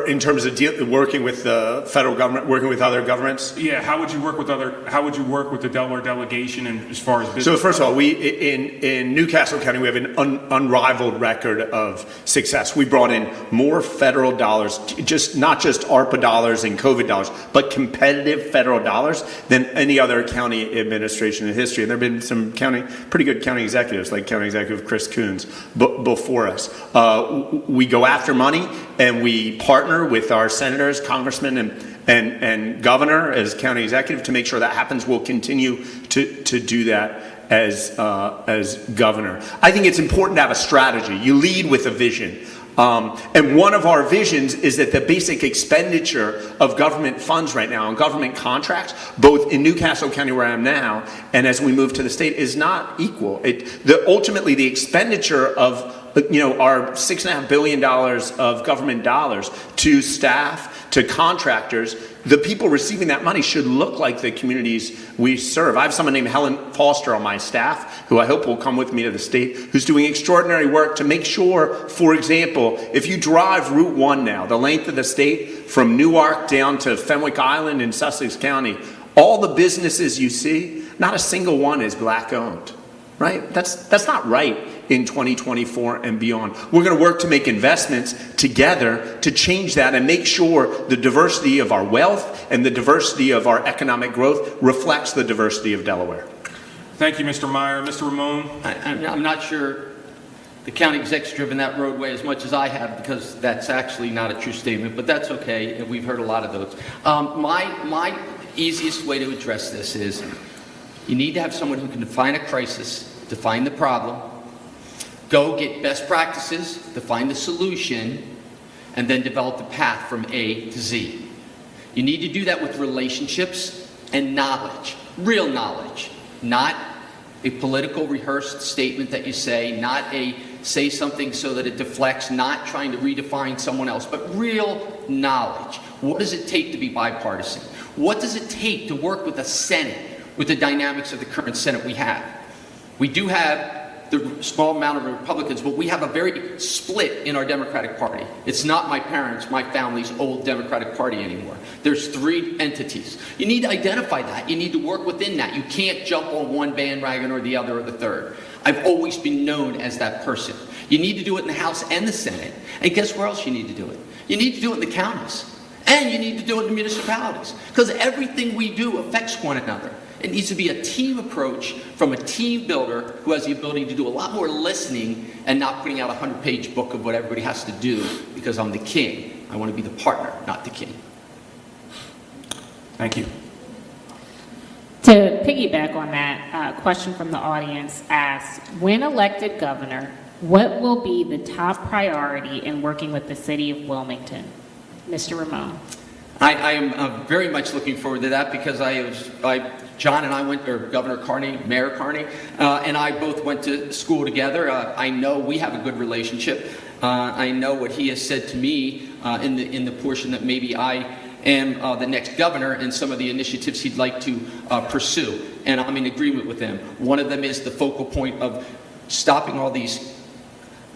Speaker 3: in terms of working with the federal government, working with other governments?
Speaker 4: Yeah, how would you work with the Delaware delegation and as far as business?
Speaker 3: So first of all, we in Newcastle County, we have an unrivaled record of success. We brought in more federal dollars, not just ARPA dollars and COVID dollars, but competitive federal dollars than any other county administration in history. And there have been some pretty good county executives, like County Executive Chris Coons, before us. We go after money, and we partner with our senators, congressmen, and governor as county executive to make sure that happens. We'll continue to do that as governor. I think it's important to have a strategy. You lead with a vision. And one of our visions is that the basic expenditure of government funds right now and government contracts, both in Newcastle County where I am now and as we move to the state, is not equal. Ultimately, the expenditure of our $6.5 billion of government dollars to staff, to contractors, the people receiving that money should look like the communities we serve. I have someone named Helen Foster on my staff, who I hope will come with me to the state, who's doing extraordinary work to make sure, for example, if you drive Route 1 now, the length of the state, from Newark down to Fenwick Island in Sussex County, all the businesses you see, not a single one is black owned, right? That's not right in 2024 and beyond. We're going to work to make investments together to change that and make sure the diversity of our wealth and the diversity of our economic growth reflects the diversity of Delaware.
Speaker 4: Thank you, Mr. Meyer. Mr. Ramon?
Speaker 6: I'm not sure the county exec's driven that roadway as much as I have, because that's actually not a true statement, but that's okay, and we've heard a lot of those. My easiest way to address this is you need to have someone who can define a crisis, define the problem, go get best practices, define the solution, and then develop the path from A to Z. You need to do that with relationships and knowledge, real knowledge, not a political rehearsed statement that you say, not say something so that it deflects, not trying to redefine someone else, but real knowledge. What does it take to be bipartisan? What does it take to work with a Senate, with the dynamics of the current Senate we have? We do have the small amount of Republicans, but we have a very split in our Democratic Party. It's not my parents, my family's old Democratic Party anymore. There's three entities. You need to identify that. You need to work within that. You can't jump on one bandwagon or the other or the third. I've always been known as that person. You need to do it in the House and the Senate. And guess where else you need to do it? You need to do it in the counties. And you need to do it in the municipalities. Because everything we do affects one another. It needs to be a team approach from a team builder who has the ability to do a lot more listening and not putting out a 100-page book of what everybody has to do because I'm the king. I want to be the partner, not the king.
Speaker 4: Thank you.
Speaker 5: To piggyback on that, question from the audience asks, when elected governor, what will be the top priority in working with the city of Wilmington? Mr. Ramon.
Speaker 6: I am very much looking forward to that because John and I Governor Carney, Mayor Carney, and I both went to school together. I know we have a good relationship. I know what he has said to me in the portion that maybe I am the next governor and some of the initiatives he'd like to pursue. And I'm in agreement with him. One of them is the focal point of stopping all these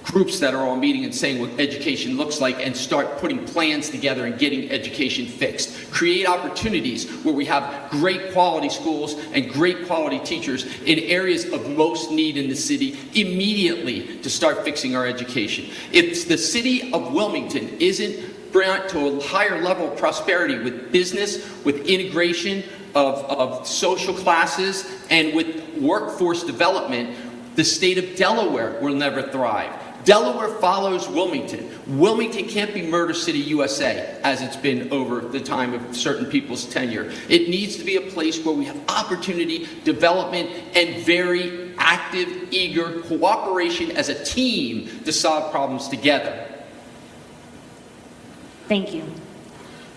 Speaker 6: groups that are all meeting and saying what education looks like and start putting plans together and getting education fixed. Create opportunities where we have great quality schools and great quality teachers in areas of most need in the city immediately to start fixing our education. If the city of Wilmington isn't brought to a higher level of prosperity with business, with integration of social classes, and with workforce development, the state of Delaware will never thrive. Delaware follows Wilmington. Wilmington can't be Murder City, USA, as it's been over the time of certain people's tenure. It needs to be a place where we have opportunity, development, and very active, eager cooperation as a team to solve problems together.
Speaker 5: Thank you.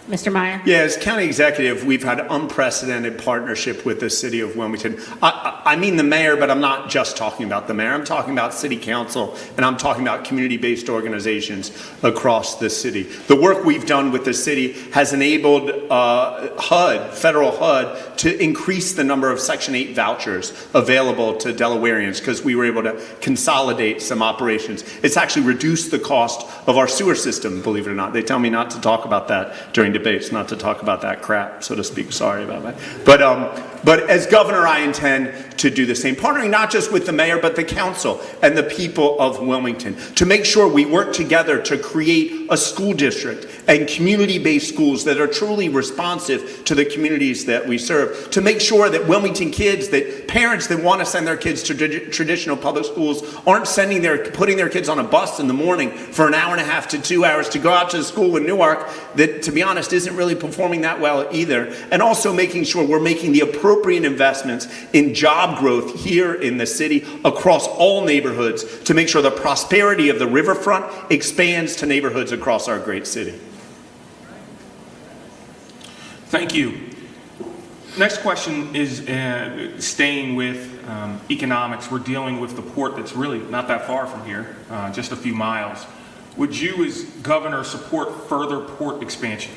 Speaker 5: Mr. Meyer?
Speaker 3: Yeah, as county executive, we've had unprecedented partnership with the city of Wilmington. I mean the mayor, but I'm not just talking about the mayor. I'm talking about city council, and I'm talking about community-based organizations across the city. The work we've done with the city has enabled HUD, federal HUD, to increase the number of Section 8 vouchers available to Delawareans because we were able to consolidate some operations. It's actually reduced the cost of our sewer system, believe it or not. They tell me not to talk about that during debates, not to talk about that crap, so to speak. Sorry about that. But as governor, I intend to do the same, partnering not just with the mayor, but the council and the people of Wilmington to make sure we work together to create a school district and community-based schools that are truly responsive to the communities that we serve, to make sure that Wilmington kids, that parents that want to send their kids to traditional public schools aren't putting their kids on a bus in the morning for an hour and a half to 2 hours to go out to school in Newark that, to be honest, isn't really performing that well either. And also making sure we're making the appropriate investments in job growth here in the city across all neighborhoods to make sure the prosperity of the riverfront expands to neighborhoods across our great city.
Speaker 4: Thank you. Next question is staying with economics. We're dealing with the port that's really not that far from here, just a few miles. Would you, as governor, support further port expansion?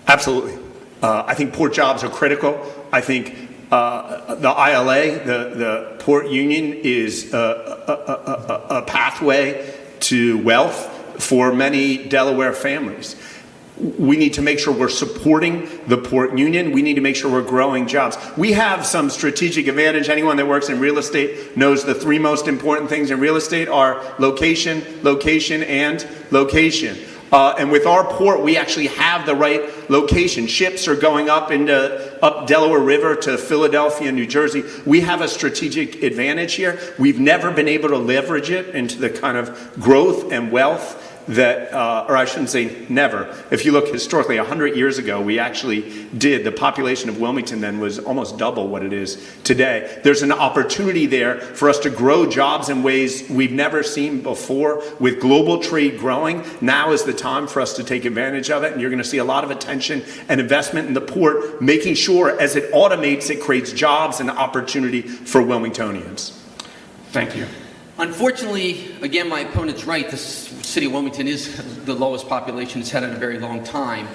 Speaker 3: Absolutely. I think port jobs are critical. I think the ILA, the port union, is a pathway to wealth for many Delaware families. We need to make sure we're supporting the port union. We need to make sure we're growing jobs. We have some strategic advantage. Anyone that works in real estate knows the three most important things in real estate are location, location, and location. And with our port, we actually have the right location. Ships are going up Delaware River to Philadelphia, New Jersey. We have a strategic advantage here. We've never been able to leverage it into the kind of growth and wealth that, or I shouldn't say never. If you look historically, 100 years ago, we actually did. The population of Wilmington then was almost double what it is today. There's an opportunity there for us to grow jobs in ways we've never seen before. With global trade growing, now is the time for us to take advantage of it. And you're going to see a lot of attention and investment in the port, making sure as it automates, it creates jobs and opportunity for Wilmingtonians.
Speaker 4: Thank you.
Speaker 6: Unfortunately, again, my opponent's right. The city of Wilmington is the lowest population it's had in a very long time.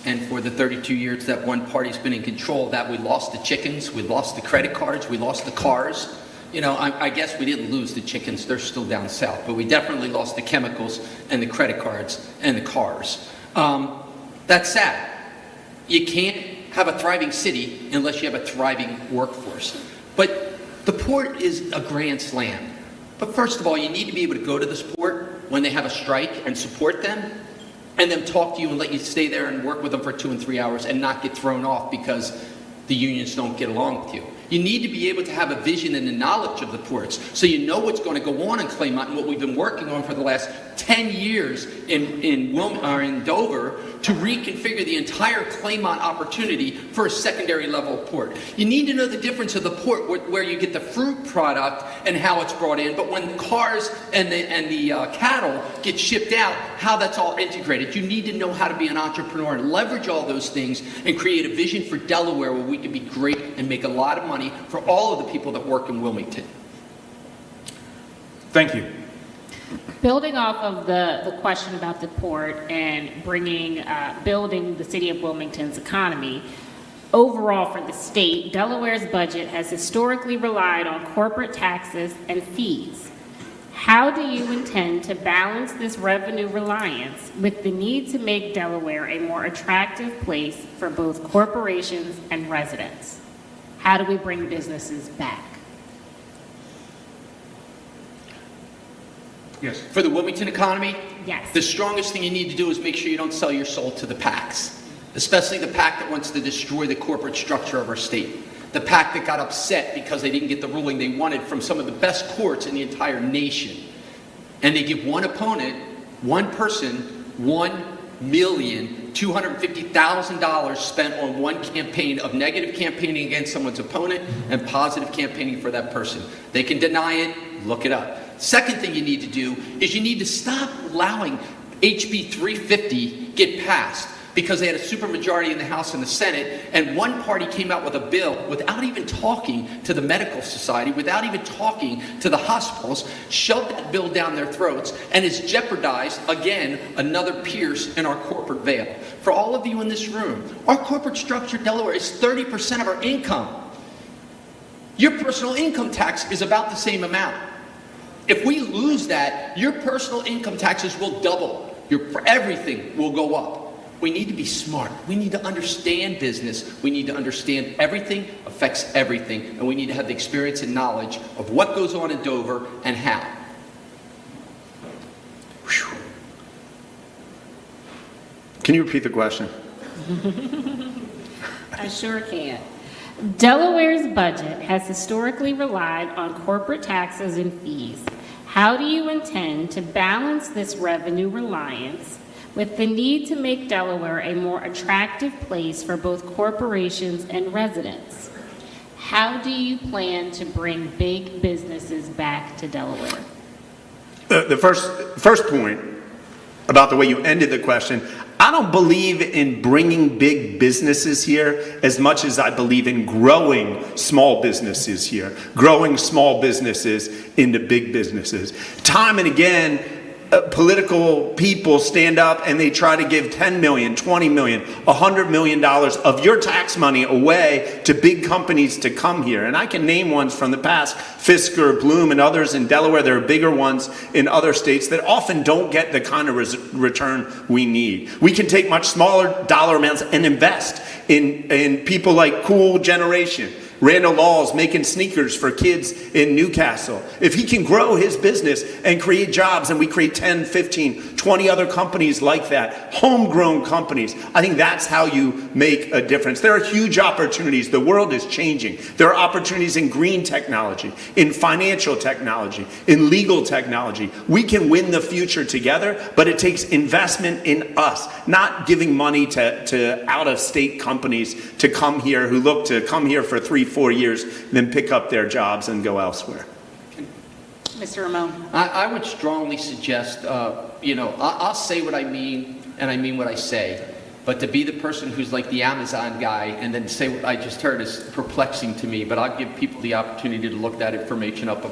Speaker 6: And for the 32 years that one party's been in control, that we lost the chickens, we lost the credit cards, we lost the cars. You know, I guess we didn't lose the chickens. They're still down south. But we definitely lost the chemicals and the credit cards and the cars. That's sad. You can't have a thriving city unless you have a thriving workforce. But the port is a grand slam. But first of all, you need to be able to go to this port when they have a strike and support them, and then talk to you and let you stay there and work with them for 2 and 3 hours and not get thrown off because the unions don't get along with you. You need to be able to have a vision and a knowledge of the ports so you know what's going to go on in Claymont and what we've been working on for the last 10 years in Dover to reconfigure the entire Claymont opportunity for a secondary level port. You need to know the difference of the port where you get the fruit product and how it's brought in, but when the cars and the cattle get shipped out, how that's all integrated. You need to know how to be an entrepreneur and leverage all those things and create a vision for Delaware where we can be great and make a lot of money for all of the people that work in Wilmington.
Speaker 4: Thank you.
Speaker 5: Building off of the question about the port and building the city of Wilmington's economy, overall for the state, Delaware's budget has historically relied on corporate taxes and fees. How do you intend to balance this revenue reliance with the need to make Delaware a more attractive place for both corporations and residents? How do we bring businesses back?
Speaker 4: Yes.
Speaker 6: For the Wilmington economy,
Speaker 5: Yes.
Speaker 6: the strongest thing you need to do is make sure you don't sell your soul to the PACs, especially the PAC that wants to destroy the corporate structure of our state. The PAC that got upset because they didn't get the ruling they wanted from some of the best courts in the entire nation. And they give one opponent, one person, $1,250,000 spent on one campaign of negative campaigning against someone's opponent and positive campaigning for that person. They can deny it, look it up. Second thing you need to do is you need to stop allowing HB 350 get passed. because they had a supermajority in the House and the Senate, and one party came out with a bill without even talking to the medical society, without even talking to the hospitals, shoved that bill down their throats, and has jeopardized, again, another pierce in our corporate veil. For all of you in this room, our corporate structure in Delaware is 30% of our income. Your personal income tax is about the same amount. If we lose that, your personal income taxes will double. Everything will go up. We need to be smart. We need to understand business. We need to understand everything affects everything. And we need to have the experience and knowledge of what goes on in Dover and how.
Speaker 3: Whew. Can you repeat the question?
Speaker 5: I sure can. Delaware's budget has historically relied on corporate taxes and fees. How do you intend to balance this revenue reliance with the need to make Delaware a more attractive place for both corporations and residents? How do you plan to bring big businesses back to Delaware?
Speaker 3: The first point about the way you ended the question, I don't believe in bringing big businesses here as much as I believe in growing small businesses here, growing small businesses into big businesses. Time and again, political people stand up and they try to give $10 million, $20 million, $100 million of your tax money away to big companies to come here. And I can name ones from the past, Fisker, Bloom, and others in Delaware. There are bigger ones in other states that often don't get the kind of return we need. We can take much smaller dollar amounts and invest in people like Cool Generation. Randall Law's making sneakers for kids in Newcastle. If he can grow his business and create jobs, and we create 10, 15, 20 other companies like that, homegrown companies, I think that's how you make a difference. There are huge opportunities. The world is changing. There are opportunities in green technology, in financial technology, in legal technology. We can win the future together, but it takes investment in us, not giving money to out-of-state companies to come here who look to come here for 3-4 years, then pick up their jobs and go elsewhere.
Speaker 5: Mr. Ramon.
Speaker 6: I would strongly suggest, I'll say what I mean, and I mean what I say. But to be the person who's like the Amazon guy and then say what I just heard is perplexing to me. But I'll give people the opportunity to look that information up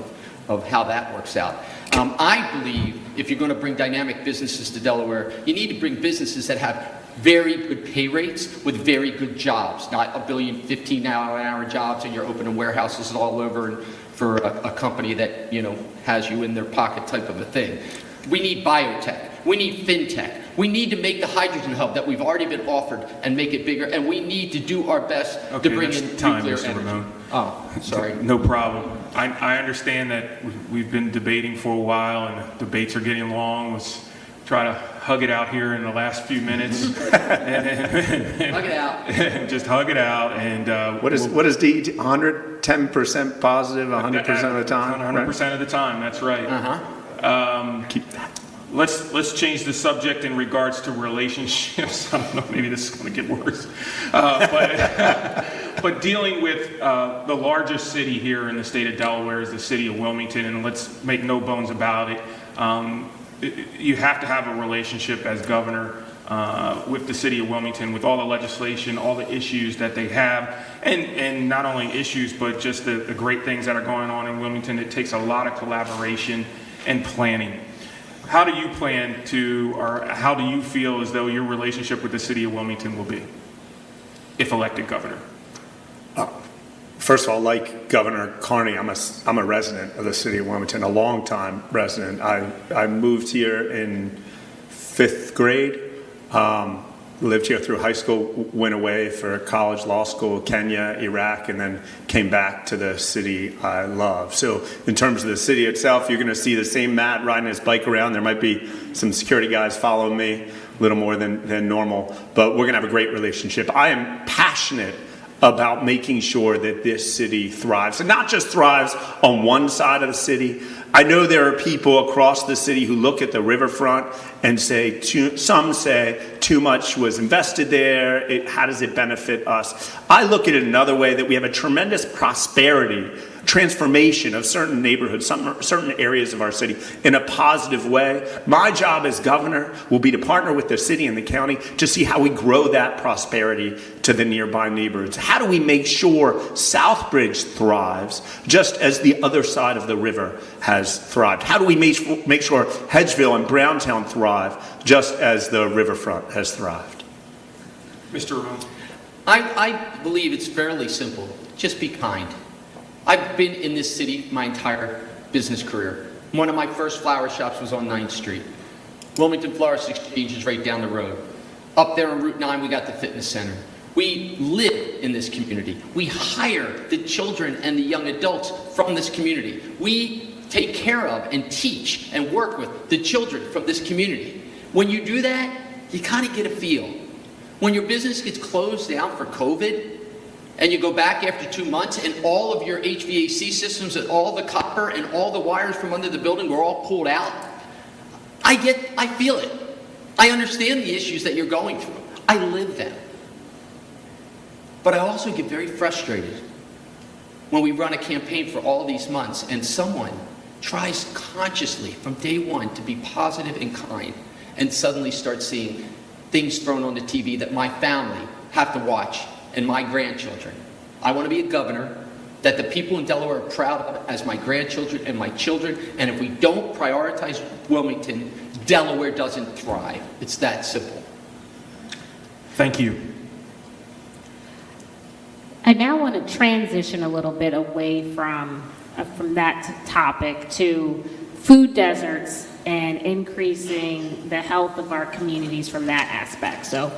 Speaker 6: of how that works out. I believe if you're going to bring dynamic businesses to Delaware, you need to bring businesses that have very good pay rates with very good jobs, not 1 billion 15-hour jobs and you're opening warehouses all over for a company that has you in their pocket type of a thing. We need biotech. We need fintech. We need to make the hydrogen hub that we've already been offered and make it bigger. And we need to do our best to bring in nuclear energy.
Speaker 4: Ramon.
Speaker 6: Oh, sorry.
Speaker 4: No problem. I understand that we've been debating for a while and the debates are getting long. Let's try to hug it out here in the last few minutes.
Speaker 6: Hug it out.
Speaker 4: Just hug it out. And
Speaker 3: What is DET? 110% positive, 100% of the time?
Speaker 4: 100% of the time, that's right.
Speaker 3: Keep that.
Speaker 4: Let's change the subject in regards to relationships. I don't know, maybe this is going to get worse. But dealing with the largest city here in the state of Delaware is the city of Wilmington, and let's make no bones about it. You have to have a relationship as governor with the city of Wilmington, with all the legislation, all the issues that they have, and not only issues, but just the great things that are going on in Wilmington. It takes a lot of collaboration and planning. How do you plan to, or how do you feel as though your relationship with the city of Wilmington will be if elected governor?
Speaker 3: First of all, like Governor Carney, I'm a resident of the city of Wilmington, a long-time resident. I moved here in 5th grade, lived here through high school, went away for college, law school, Kenya, Iraq, and then came back to the city I love. So in terms of the city itself, you're going to see the same Matt riding his bike around. There might be some security guys following me, a little more than normal, but we're going to have a great relationship. I am passionate about making sure that this city thrives, and not just thrives on one side of the city. I know there are people across the city who look at the riverfront and say, some say too much was invested there. How does it benefit us? I look at it another way, that we have a tremendous prosperity, transformation of certain neighborhoods, certain areas of our city in a positive way. My job as governor will be to partner with the city and the county to see how we grow that prosperity to the nearby neighborhoods. How do we make sure Southbridge thrives just as the other side of the river has thrived? How do we make sure Hedgeville and Browntown thrive just as the riverfront has thrived?
Speaker 4: Mr. Ramon?
Speaker 6: I believe it's fairly simple. Just be kind. I've been in this city my entire business career. One of my first flower shops was on 9th Street. Wilmington Florist Exchange is right down the road. Up there on Route 9, we got the fitness center. We live in this community. We hire the children and the young adults from this community. We take care of and teach and work with the children from this community. When you do that, you kind of get a feel. When your business gets closed down for COVID, and you go back after 2 months and all of your HVAC systems and all the copper and all the wires from under the building were all pulled out, I feel it. I understand the issues that you're going through. I live them. But I also get very frustrated when we run a campaign for all these months and someone tries consciously from day one to be positive and kind and suddenly starts seeing things thrown on the TV that my family have to watch and my grandchildren. I want to be a governor that the people in Delaware are proud of as my grandchildren and my children, and if we don't prioritize Wilmington, Delaware doesn't thrive. It's that simple.
Speaker 4: Thank you.
Speaker 5: I now want to transition a little bit away from that topic to food deserts and increasing the health of our communities from that aspect. So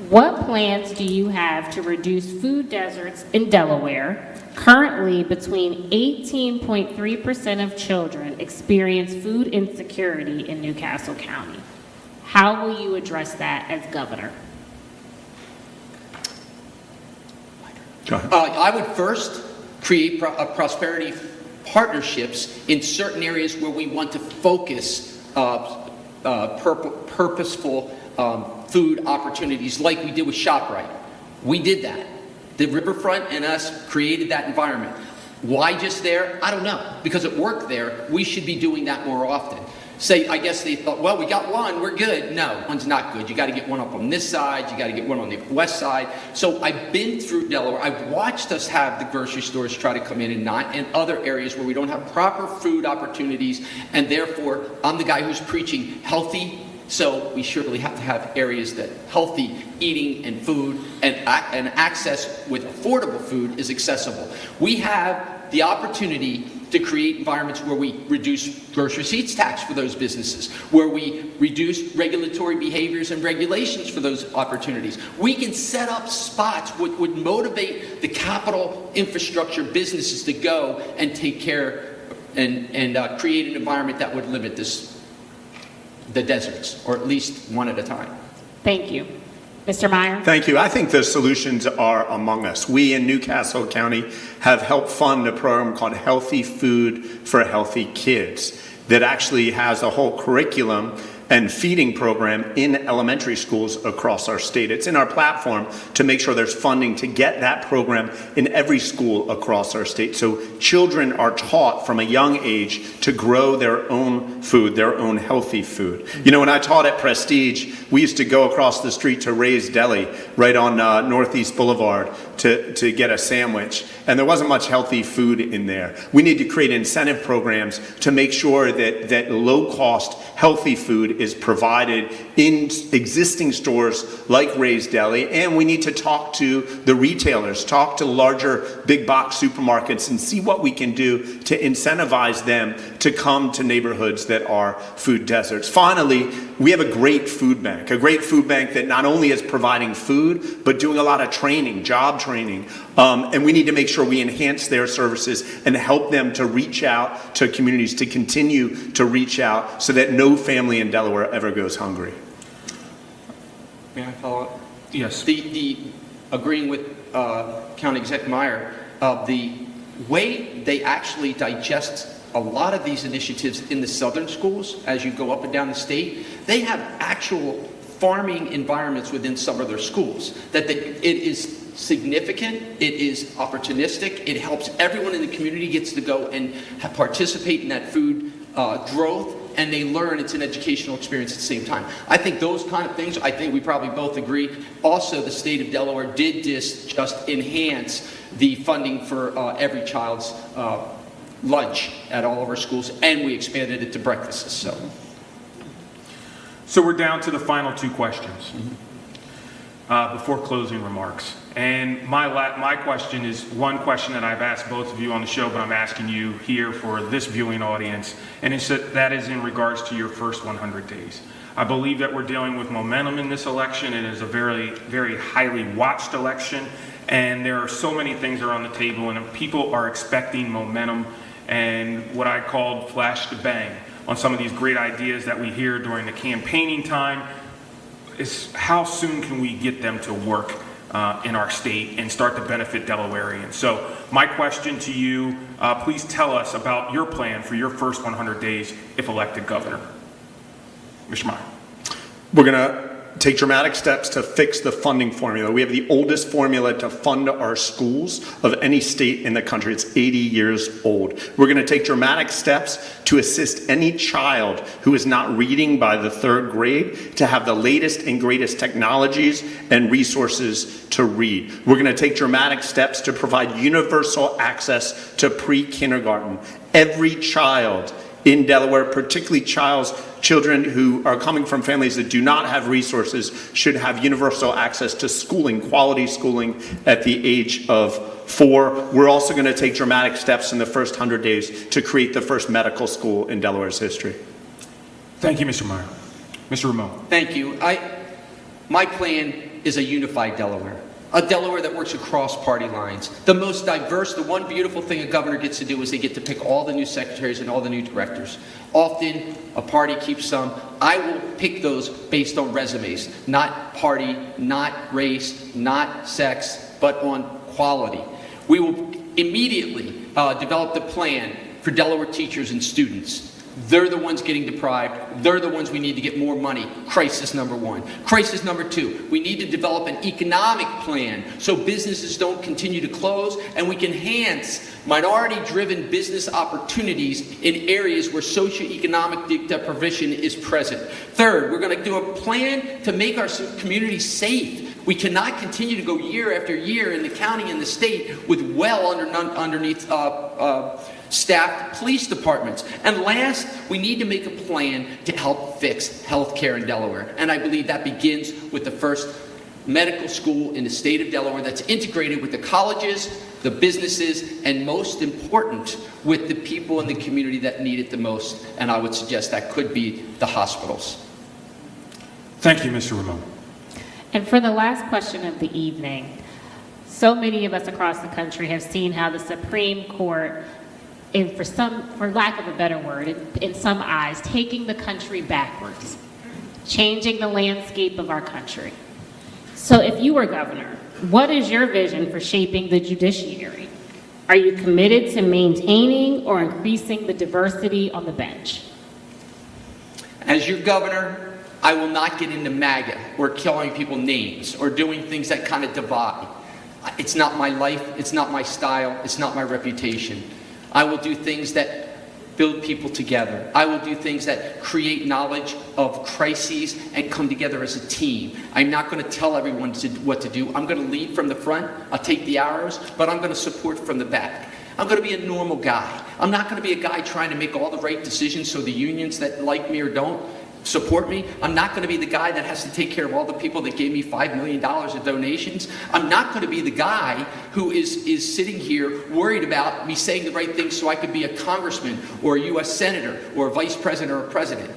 Speaker 5: what plans do you have to reduce food deserts in Delaware? Currently, between 18.3% of children experience food insecurity in Newcastle County. How will you address that as governor?
Speaker 3: Go ahead.
Speaker 6: I would first create prosperity partnerships in certain areas where we want to focus purposeful food opportunities like we did with ShopRite. We did that. The riverfront and us created that environment. Why just there? I don't know. Because it worked there, we should be doing that more often. I guess they thought, well, we got one, we're good. No, one's not good. You got to get one up on this side. You got to get one on the west side. So I've been through Delaware. I've watched us have the grocery stores try to come in and other areas where we don't have proper food opportunities. And therefore, I'm the guy who's preaching healthy. So we surely have to have areas that healthy eating and food and access with affordable food is accessible. We have the opportunity to create environments where we reduce grocery receipts tax for those businesses, where we reduce regulatory behaviors and regulations for those opportunities. We can set up spots which would motivate the capital infrastructure businesses to go and take care and create an environment that would limit the deserts, or at least one at a time.
Speaker 5: Thank you. Mr. Meyer?
Speaker 3: Thank you. I think the solutions are among us. We in Newcastle County have helped fund a program called Healthy Food for Healthy Kids that actually has a whole curriculum and feeding program in elementary schools across our state. It's in our platform to make sure there's funding to get that program in every school across our state. So children are taught from a young age to grow their own food, their own healthy food. You know, when I taught at Prestige, we used to go across the street to Ray's Deli right on Northeast Boulevard to get a sandwich. And there wasn't much healthy food in there. We need to create incentive programs to make sure that low-cost, healthy food is provided in existing stores like Ray's Deli, and we need to talk to the retailers, talk to larger big box supermarkets and see what we can do to incentivize them to come to neighborhoods that are food deserts. Finally, we have a great food bank that not only is providing food, but doing a lot of training, job training, and we need to make sure we enhance their services and help them to reach out to communities, to continue to reach out so that no family in Delaware ever goes hungry.
Speaker 6: May I follow up?
Speaker 4: Yes.
Speaker 6: The agreeing with County Executive Meyer, the way they actually digest a lot of these initiatives in the southern schools, as you go up and down the state, they have actual farming environments within some of their schools. It is significant, it is opportunistic, it helps everyone in the community gets to go and participate in that food growth, and they learn. It's an educational experience at the same time. I think those kind of things, I think we probably both agree. Also, the state of Delaware did just enhance the funding for every child's lunch at all of our schools, and we expanded it to breakfasts.
Speaker 4: So we're down to the final two questions before closing remarks. And my question is one question that I've asked both of you on the show, but I'm asking you here for this viewing audience, and that is in regards to your first 100 days. I believe that we're dealing with momentum in this election. It is a very, very highly watched election, and there are so many things that are on the table, and people are expecting momentum and what I called flash to bang on some of these great ideas that we hear during the campaigning time. Is how soon can we get them to work in our state and start to benefit Delawareans? So my question to you, please tell us about your plan for your first 100 days if elected governor. Mr. Meyer.
Speaker 3: We're going to take dramatic steps to fix the funding formula. We have the oldest formula to fund our schools of any state in the country. It's 80 years old. We're going to take dramatic steps to assist any child who is not reading by the 3rd grade to have the latest and greatest technologies and resources to read. We're going to take dramatic steps to provide universal access to pre-kindergarten. Every child in Delaware, particularly children who are coming from families that do not have resources, should have universal access to schooling, quality schooling at the age of 4. We're also going to take dramatic steps in the first 100 days to create the first medical school in Delaware's history.
Speaker 4: Thank you, Mr. Meyer. Mr. Ramon.
Speaker 6: Thank you. My plan is a unified Delaware. A Delaware that works across party lines. The most diverse, the one beautiful thing a governor gets to do is they get to pick all the new secretaries and all the new directors. Often, a party keeps some. I will pick those based on resumes, not party, not race, not sex, but on quality. We will immediately develop the plan for Delaware teachers and students. They're the ones getting deprived. They're the ones we need to get more money. Crisis number 1. Crisis number 2, we need to develop an economic plan so businesses don't continue to close, and we can enhance minority-driven business opportunities in areas where socioeconomic deprivation is present. Third, we're going to do a plan to make our communities safe. We cannot continue to go year after year in the county and the state with underneath staffed police departments. And last, we need to make a plan to help fix healthcare in Delaware. And I believe that begins with the first medical school in the state of Delaware that's integrated with the colleges, the businesses, and most important, with the people in the community that need it the most. And I would suggest that could be the hospitals.
Speaker 4: Thank you, Mr. Ramon.
Speaker 5: And for the last question of the evening, so many of us across the country have seen how the Supreme Court, and for lack of a better word, in some eyes, taking the country backwards, changing the landscape of our country. So if you were governor, what is your vision for shaping the judiciary? Are you committed to maintaining or increasing the diversity on the bench?
Speaker 6: As your governor, I will not get into MAGA or calling people names or doing things that kind of divide. It's not my life, it's not my style, it's not my reputation. I will do things that build people together. I will do things that create knowledge of crises and come together as a team. I'm not going to tell everyone what to do. I'm going to lead from the front. I'll take the arrows, but I'm going to support from the back. I'm going to be a normal guy. I'm not going to be a guy trying to make all the right decisions so the unions that like me or don't support me. I'm not going to be the guy that has to take care of all the people that gave me $5 million of donations. I'm not going to be the guy who is sitting here worried about me saying the right thing so I could be a congressman or a U.S. senator or a vice president or a president.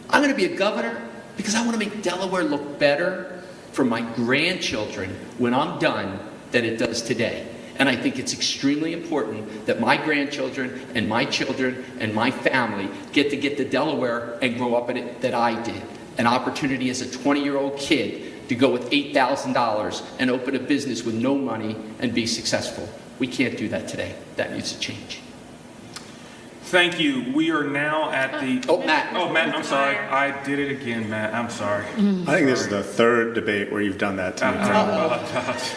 Speaker 6: I'm going to be a governor because I want to make Delaware look better for my grandchildren when I'm done than it does today. And I think it's extremely important that my grandchildren and my children and my family get to Delaware and grow up in it that I did. An opportunity as a 20-year-old kid to go with $8,000 and open a business with no money and be successful. We can't do that today. That needs to change.
Speaker 4: Thank you. We are now at the...
Speaker 6: Oh, Matt.
Speaker 4: Oh, Matt, I'm sorry. I did it again, Matt. I'm sorry.
Speaker 3: I think this is the third debate where you've done that to me.
Speaker 4: I apologize.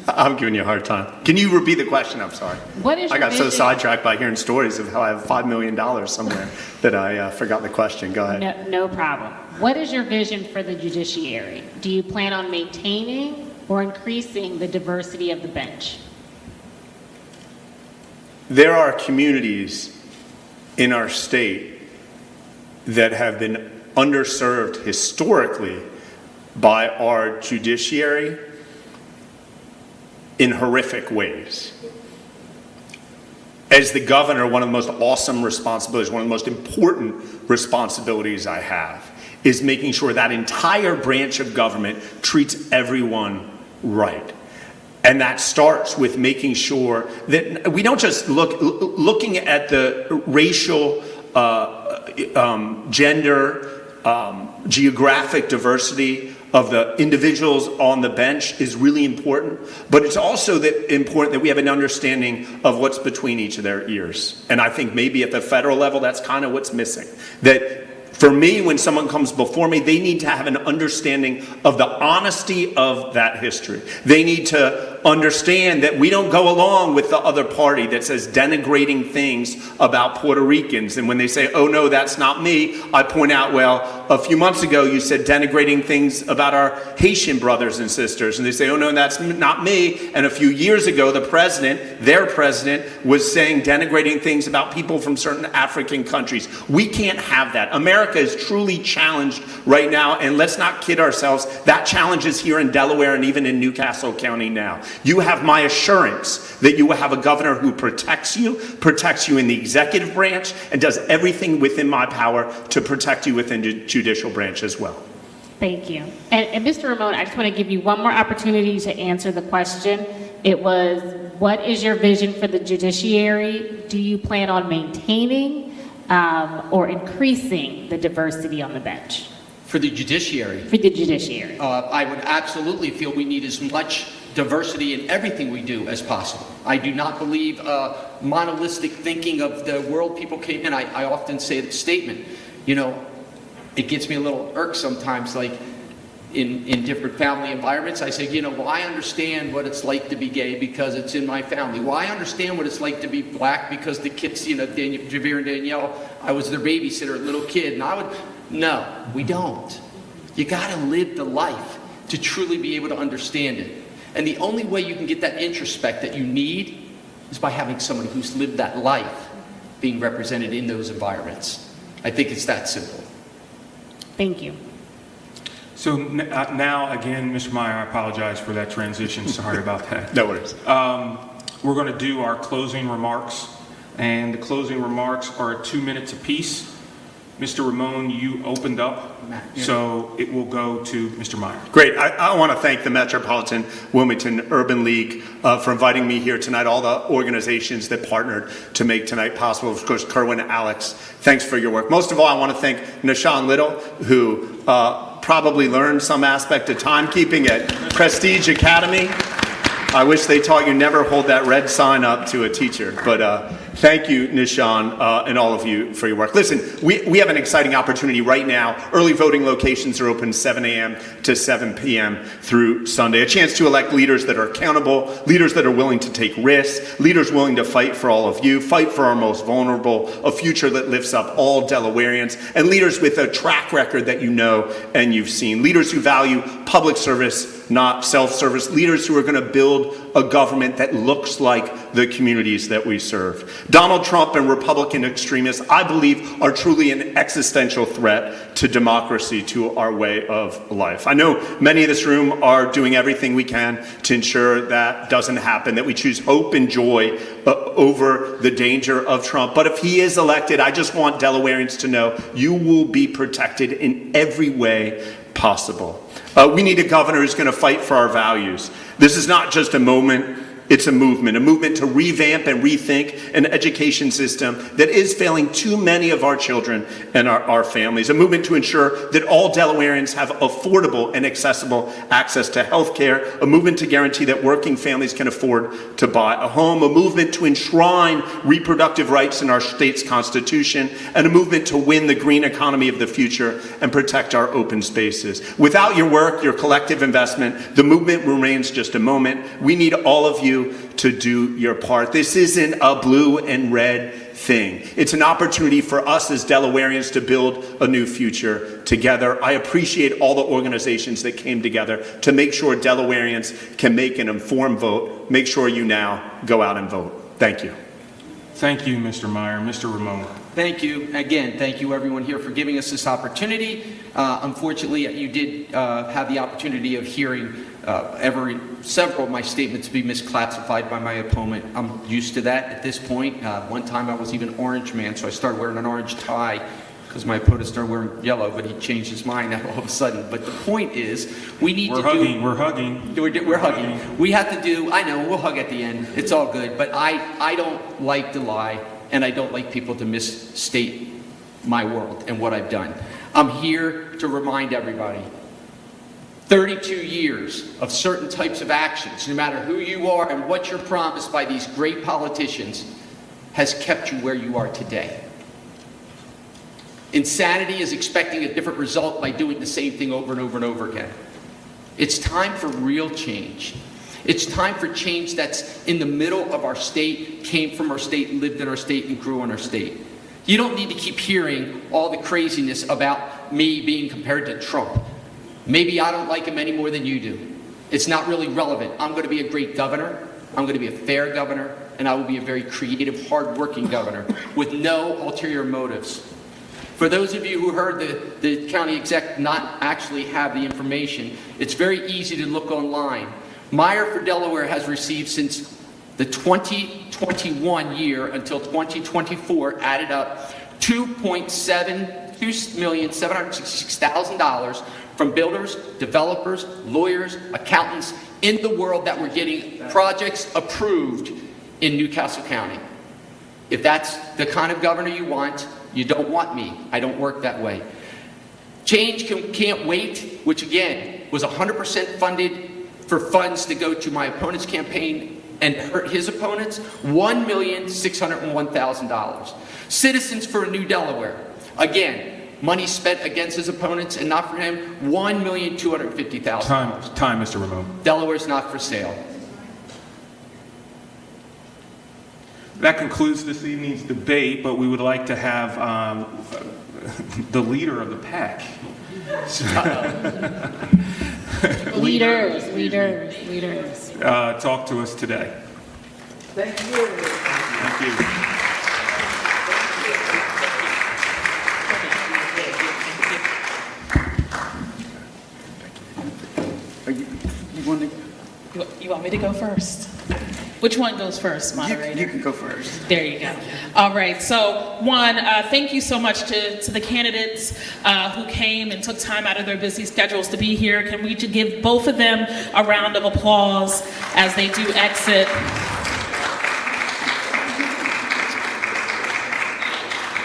Speaker 3: I'm giving you a hard time. Can you repeat the question? I'm sorry.
Speaker 5: What is
Speaker 3: I
Speaker 5: your
Speaker 3: got so
Speaker 5: vision?
Speaker 3: sidetracked by hearing stories of how I have $5 million somewhere that I forgot the question. Go ahead.
Speaker 5: No problem. What is your vision for the judiciary? Do you plan on maintaining or increasing the diversity of the bench?
Speaker 3: There are communities in our state that have been underserved historically by our judiciary in horrific ways. As the governor, one of the most awesome responsibilities, one of the most important responsibilities I have is making sure that entire branch of government treats everyone right. And that starts with making sure that we don't just looking at the racial, gender, geographic diversity of the individuals on the bench is really important, but it's also important that we have an understanding of what's between each of their ears. And I think maybe at the federal level, that's kind of what's missing. That for me, when someone comes before me, they need to have an understanding of the honesty of that history. They need to understand that we don't go along with the other party that says denigrating things about Puerto Ricans. And when they say, oh no, that's not me, I point out, well, a few months ago you said denigrating things about our Haitian brothers and sisters. And they say, oh no, that's not me. And a few years ago, the president, their president, was saying denigrating things about people from certain African countries. We can't have that. America is truly challenged right now, and let's not kid ourselves. That challenge is here in Delaware and even in Newcastle County now. You have my assurance that you will have a governor who protects you in the executive branch, and does everything within my power to protect you within the judicial branch as well.
Speaker 5: Thank you. And Mr. Ramon, I just want to give you one more opportunity to answer the question. It was, what is your vision for the judiciary? Do you plan on maintaining or increasing the diversity on the bench?
Speaker 6: For the judiciary,
Speaker 5: For the judiciary.
Speaker 6: I would absolutely feel we need as much diversity in everything we do as possible. I do not believe monolithic thinking of the world people came in. I often say the statement, you know, it gets me a little irked sometimes, like in different family environments. I say, you know, well, I understand what it's like to be gay because it's in my family. Well, I understand what it's like to be black because the kids, you know, Javier and Danielle, I was their babysitter, a little kid, and I would, no, we don't. You gotta live the life to truly be able to understand it. And the only way you can get that introspect that you need is by having someone who's lived that life being represented in those environments. I think it's that simple.
Speaker 5: Thank you.
Speaker 4: So now, again, Mr. Meyer, I apologize for that transition. Sorry about that.
Speaker 3: No worries.
Speaker 4: We're going to do our closing remarks, and the closing remarks are 2 minutes apiece. Mr. Ramon, you opened up, so it will go to Mr. Meyer.
Speaker 3: Great. I want to thank the Metropolitan Wilmington Urban League for inviting me here tonight, all the organizations that partnered to make tonight possible. Of course, Kerwin, Alex, thanks for your work. Most of all, I want to thank Nashawn Little, who probably learned some aspect of timekeeping at Prestige Academy. I wish they taught you never hold that red sign up to a teacher. But thank you, Nishan, and all of you for your work. Listen, we have an exciting opportunity right now. Early voting locations are open 7 a.m. to 7 p.m. through Sunday. A chance to elect leaders that are accountable, leaders that are willing to take risks, leaders willing to fight for all of you, fight for our most vulnerable, a future that lifts up all Delawareans, and leaders with a track record that you know and you've seen. Leaders who value public service, not self-service. Leaders who are going to build a government that looks like the communities that we serve. Donald Trump and Republican extremists, I believe, are truly an existential threat to democracy, to our way of life. I know many in this room are doing everything we can to ensure that doesn't happen, that we choose hope and joy over the danger of Trump. But if he is elected, I just want Delawareans to know you will be protected in every way possible. We need a governor who's going to fight for our values. This is not just a moment It's a movement to revamp and rethink an education system that is failing too many of our children and our families. A movement to ensure that all Delawareans have affordable and accessible access to health care. A movement to guarantee that working families can afford to buy a home. A movement to enshrine reproductive rights in our state's constitution. And a movement to win the green economy of the future and protect our open spaces. Without your work, your collective investment, the movement remains just a moment. We need all of you to do your part. This isn't a blue and red thing. It's an opportunity for us as Delawareans to build a new future together. I appreciate all the organizations that came together to make sure Delawareans can make an informed vote. Make sure you now go out and vote. Thank you.
Speaker 4: Thank you, Mr. Meyer. Mr. Ramon.
Speaker 6: Thank you. Again, thank you everyone here for giving us this opportunity. Unfortunately, you did have the opportunity of hearing several of my statements be misclassified by my opponent. I'm used to that at this point. One time I was even orange man, so I started wearing an orange tie because my opponent started wearing yellow, but he changed his mind all of a sudden. But the point is, we need
Speaker 4: We're hugging.
Speaker 6: We're hugging. We have to do, I know, we'll hug at the end. It's all good. But I don't like to lie, and I don't like people to misstate my world and what I've done. I'm here to remind everybody, 32 years of certain types of actions, no matter who you are and what you're promised by these great politicians, has kept you where you are today. Insanity is expecting a different result by doing the same thing over and over and over again. It's time for real change. It's time for change that's in the middle of our state, came from our state, lived in our state, and grew in our state. You don't need to keep hearing all the craziness about me being compared to Trump. Maybe I don't like him any more than you do. It's not really relevant. I'm going to be a great governor. I'm going to be a fair governor. And I will be a very creative, hard-working governor with no ulterior motives. For those of you who heard the county exec not actually have the information, it's very easy to look online. Meyer for Delaware has received since the 2021 year until 2024 added up $2,766,000 from builders, developers, lawyers, accountants in the world that were getting projects approved in Newcastle County. If that's the kind of governor you want, you don't want me. I don't work that way. Change Can't Wait, which again was 100% funded for funds to go to my opponent's campaign and hurt his opponents, $1,601,000. Citizens for a New Delaware, again, money spent against his opponents and not for him, $1,250,000.
Speaker 4: Time, Mr. Ramon.
Speaker 6: Delaware's not for sale.
Speaker 4: That concludes this evening's debate, but we would like to have the leader of the pack.
Speaker 5: Leaders.
Speaker 4: Talk to us today.
Speaker 7: Thank you.
Speaker 4: Thank you.
Speaker 7: You want me to go first? Which one goes first, moderator?
Speaker 8: You can go first.
Speaker 7: There you go. All right. So, one, thank you so much to the candidates who came and took time out of their busy schedules to be here. Can we give both of them a round of applause as they do exit?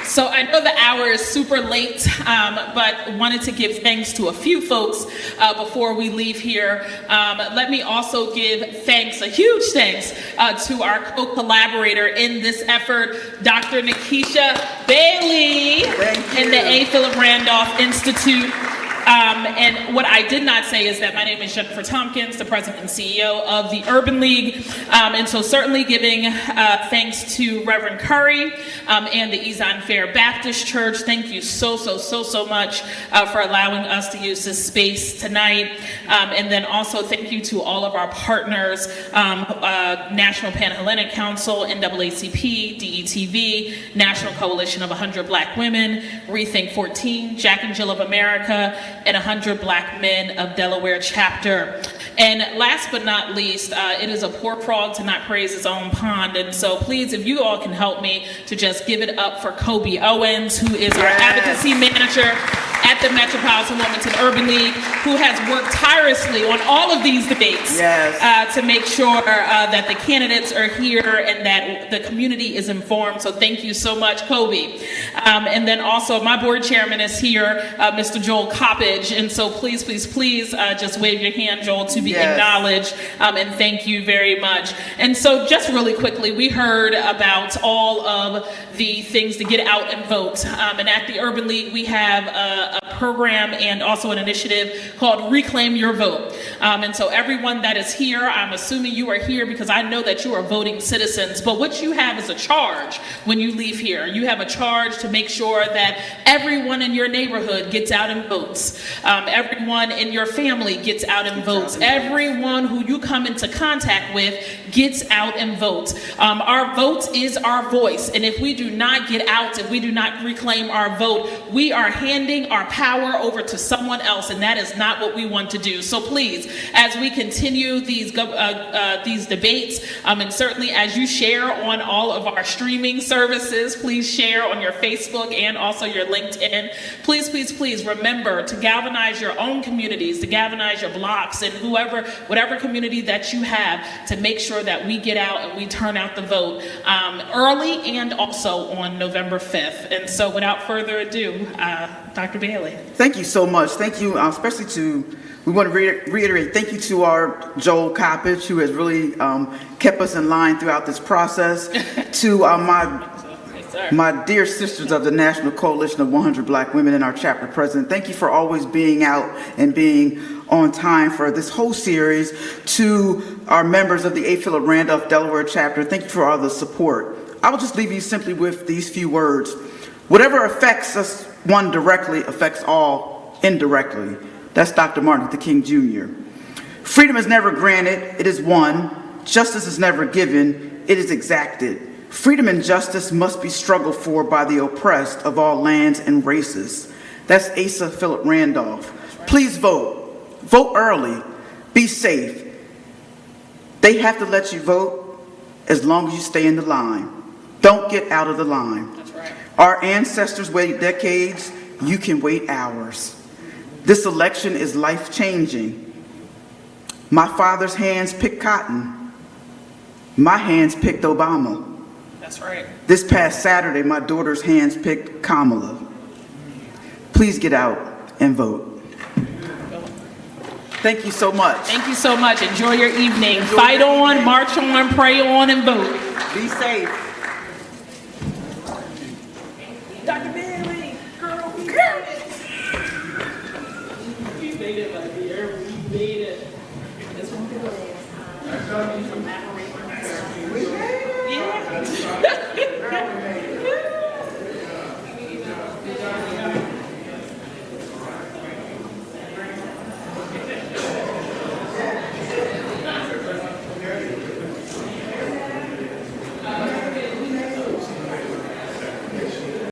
Speaker 7: So I know the hour is super late, but wanted to give thanks to a few folks before we leave here. Let me also give thanks, a huge thanks, to our co-collaborator in this effort, Dr. Nikisha Bailey in the A. Philip Randolph Institute. And what I did not say is that my name is Jennifer Tompkins, the president and CEO of the Urban League. And so certainly giving thanks to Reverend Curry and the Ezon Fair Baptist Church. Thank you so much for allowing us to use this space tonight. And then also thank you to all of our partners, National Pan-Hellenic Council, NAACP, DETV, National Coalition of 100 Black Women, Rethink 14, Jack and Jill of America, and 100 Black Men of Delaware chapter. And last but not least, it is a poor frog to not praise its own pond. And so please, if you all can help me to just give it up for Kobe Owens, who is our advocacy manager at the Metropolitan Wilmington Urban League, who has worked tirelessly on all of these debates to make sure that the candidates are here and that the community is informed. So thank you so much, Kobe. And then also my board chairman is here, Mr. Joel Coppage. And so please, please, please just wave your hand, Joel, to be acknowledged. And thank you very much. And so just really quickly, we heard about all of the things to get out and vote. And at the Urban League, we have a program and also an initiative called Reclaim Your Vote. And so everyone that is here, I'm assuming you are here because I know that you are voting citizens, but what you have is a charge when you leave here. You have a charge to make sure that everyone in your neighborhood gets out and votes. Everyone in your family gets out and votes. Everyone who you come into contact with gets out and votes. Our vote is our voice, and if we do not get out, if we do not reclaim our vote, we are handing our power over to someone else, and that is not what we want to do. So please, as we continue these debates, and certainly as you share on all of our streaming services, please share on your Facebook and also your LinkedIn. Please, please, please remember to galvanize your own communities, to galvanize your blocks and whatever community that you have, to make sure that we get out and we turn out the vote early and also on November 5th. And so without further ado, Dr. Bailey.
Speaker 8: Thank you so much. Thank you, especially we want to reiterate, thank you to our Joel Coppage, who has really kept us in line throughout this process. To my dear sisters of the National Coalition of 100 Black Women and our chapter president, thank you for always being out and being on time for this whole series. To our members of the A. Philip Randolph Delaware chapter, thank you for all the support. I will just leave you simply with these few words. Whatever affects us one directly affects all indirectly. That's Dr. Martin Luther King Jr. Freedom is never granted, it is won. Justice is never given, it is exacted. Freedom and justice must be struggled for by the oppressed of all lands and races. That's Asa Philip Randolph. Please vote. Vote early. Be safe. They have to let you vote as long as you stay in the line. Don't get out of the line.
Speaker 7: That's right.
Speaker 8: Our ancestors waited decades. You can wait hours. This election is life-changing. My father's hands picked cotton. My hands picked Obama.
Speaker 7: That's right.
Speaker 8: This past Saturday, my daughter's hands picked Kamala. Please get out and vote. Thank you so much.
Speaker 7: Thank you so much. Enjoy your evening. Fight on, march on, pray on, and vote.
Speaker 8: Be safe.
Speaker 7: Dr. Bailey, girl, we made it. We made it, my dear. We made it. This one. We made it. Yeah.